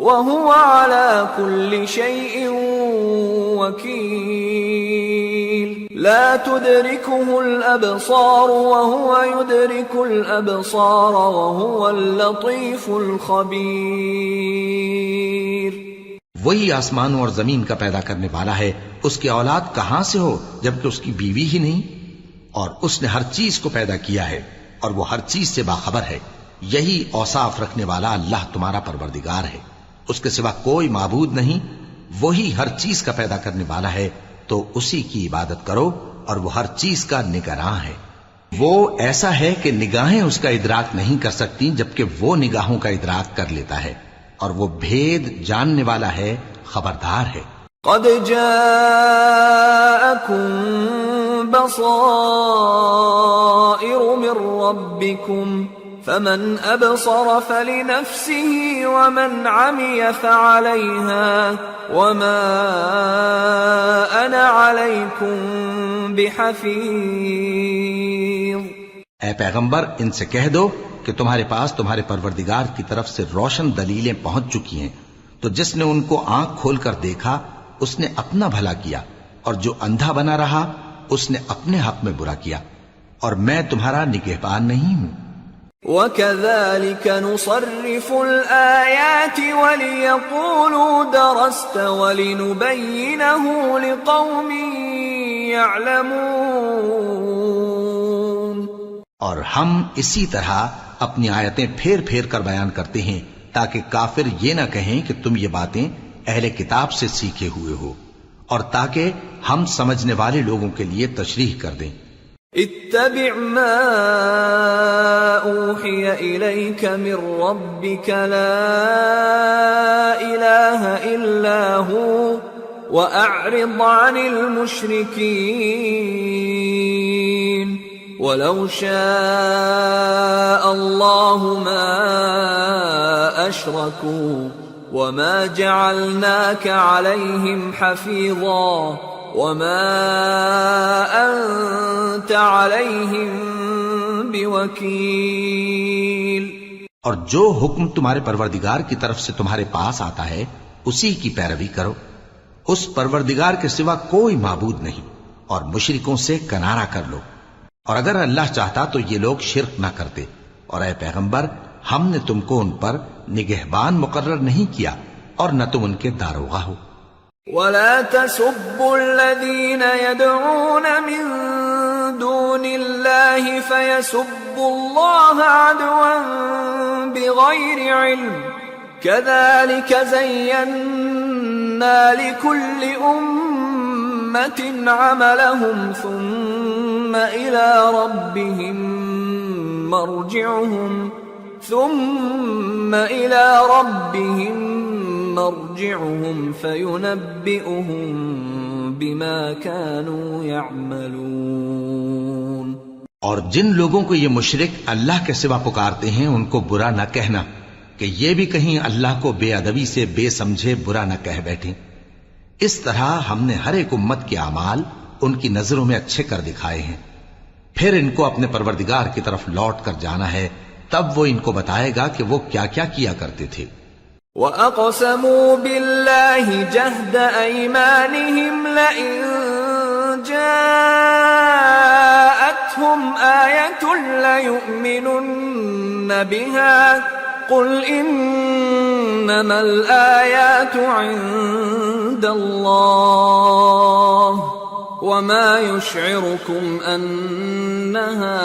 وهو على كل شيء وكيل۔ لا تدركه الأبصار وهو يدرك الأبصار وهو اللطيف الخبير۔ وہی آسمانوں اور زمین کا پیدا کرنے والا ہے، اس کی اولاد کہاں سے ہو جبکہ اس کی بیوی ہی نہیں، اور اس نے ہر چیز کو پیدا کیا ہے اور وہ ہر چیز سے باخبر ہے۔ یہی اوصاف رکھنے والا اللہ تمہارا پروردگار ہے، اس کے سوا کوئی معبود نہیں، وہی ہر چیز کا پیدا کرنے والا ہے، تو اسی کی عبادت کرو، اور وہ ہر چیز کا نگراں ہے۔ وہ ایسا ہے کہ نگاہیں اس کا ادراک نہیں کر سکتی جبکہ وہ نگاہوں کا ادراک کر لیتا ہے، اور وہ بھید جاننے والا ہے، خبردار ہے۔ قد جاءكم بصائر من ربكم فمن أبصر فلنفسه ومن عمي فعليها وما أنا عليكم بحفيظ۔ اے پیغمبر ان سے کہہ دو کہ تمہارے پاس تمہارے پروردگار کی طرف سے روشن دلیلیں پہنچ چکی ہیں، تو جس نے ان کو آنکھ کھول کر دیکھا اس نے اپنا بھلا کیا، اور جو اندھا بنا رہا اس نے اپنے حق میں برا کیا، اور میں تمہارا نگہبان نہیں ہوں۔ وَكَذَلِكَ نُصَرِّفُ الْآيَاتِ وَلِيَقُولُوا دَرَسْتَ وَلِنُبَيِّنَهُ لِقَوْمٍ يَعْلَمُونَ۔ اور ہم اسی طرح اپنی آیتیں پھیر پھیر کر بیان کرتے ہیں تاکہ کافر یہ نہ کہیں کہ تم یہ باتیں اہل کتاب سے سیکھے ہوئے ہو، اور تاکہ ہم سمجھنے والے لوگوں کے لیے تشریح کر دیں۔ اتبع ما اوحی الیک من ربک لا الہ الا هو واعرض عن المشرکین ولو شاء اللہ ما اشرکوا وما جعلناك عليهم حفيظا وما أنت عليهم بوكيل۔ اور جو حکم تمہارے پروردگار کی طرف سے تمہارے پاس آتا ہے اسی کی پیروی کرو، اس پروردگار کے سوا کوئی معبود نہیں، اور مشرکوں سے کنارہ کر لو، اور اگر اللہ چاہتا تو یہ لوگ شرک نہ کرتے، اور اے پیغمبر ہم نے تم کو ان پر نگہبان مقرر نہیں کیا اور نہ تم ان کے داروغہ ہو۔ وَلَا تَسُبُّوا الَّذِينَ يَدْعُونَ مِن دُونِ اللَّهِ فَيَسُبُّوا اللَّهَ عَدْوًا بِغَيْرِ عِلْمٍ كَذَلِكَ زَيَّنَّا لِكُلِّ أُمَّةٍ عَمَلَهُمْ ثُمَّ إِلَى رَبِّهِمْ مرجعهم فينبئهم بما كانوا يعملون۔ اور جن لوگوں کو یہ مشرک اللہ کے سوا پکارتے ہیں ان کو برا نہ کہنا کہ یہ بھی کہیں اللہ کو بے ادبی سے بے سمجھے برا نہ کہہ بیٹھیں۔ اس طرح ہم نے ہر ایک امت کے اعمال ان کی نظروں میں اچھے کر دکھائے ہیں، پھر ان کو اپنے پروردگار کی طرف لوٹ کر جانا ہے، تب وہ ان کو بتائے گا کہ وہ کیا کیا کیا کرتے تھے۔ وَأَقْسَمُوا بِاللَّهِ جَهْدَ أَيْمَانِهِمْ لَئِن جَاءَ جاءتهم آية ليؤمنن بها قل إنما الآيات عند الله وما يشعركم أنها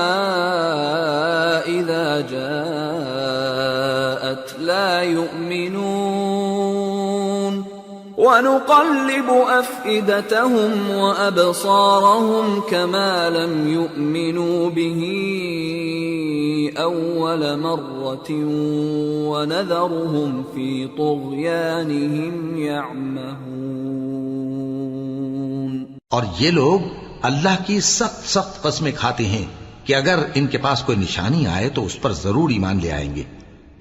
إذا جاءت لا يؤمنون ونقلب أفئدتهم وأبصارهم كما لم يؤمنوا به أول مرة ونذرهم في طغيانهم يعمهون. اور یہ لوگ اللہ کی سخت سخت قسمیں کھاتے ہیں کہ اگر ان کے پاس کوئی نشانی آئے تو اس پر ضرور ایمان لے آئیں گے.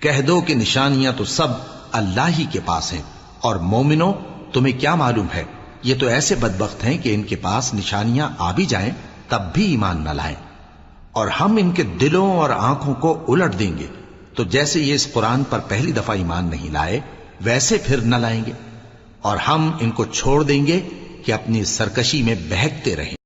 کہہ دو کہ نشانیاں تو سب اللہ ہی کے پاس ہیں، اور مومنوں تمہیں کیا معلوم ہے یہ تو ایسے بدبخت ہیں کہ ان کے پاس نشانیاں آ بھی جائیں تب بھی ایمان نہ لائیں. اور ہم ان کے دلوں اور آنکھوں کو الٹ دیں گے تو جیسے یہ اس قرآن پر پہلی دفعہ ایمان نہیں لائے ویسے پھر نہ لائیں گے، اور ہم ان کو چھوڑ دیں گے کہ اپنی سرکشی میں بہکتے رہیں.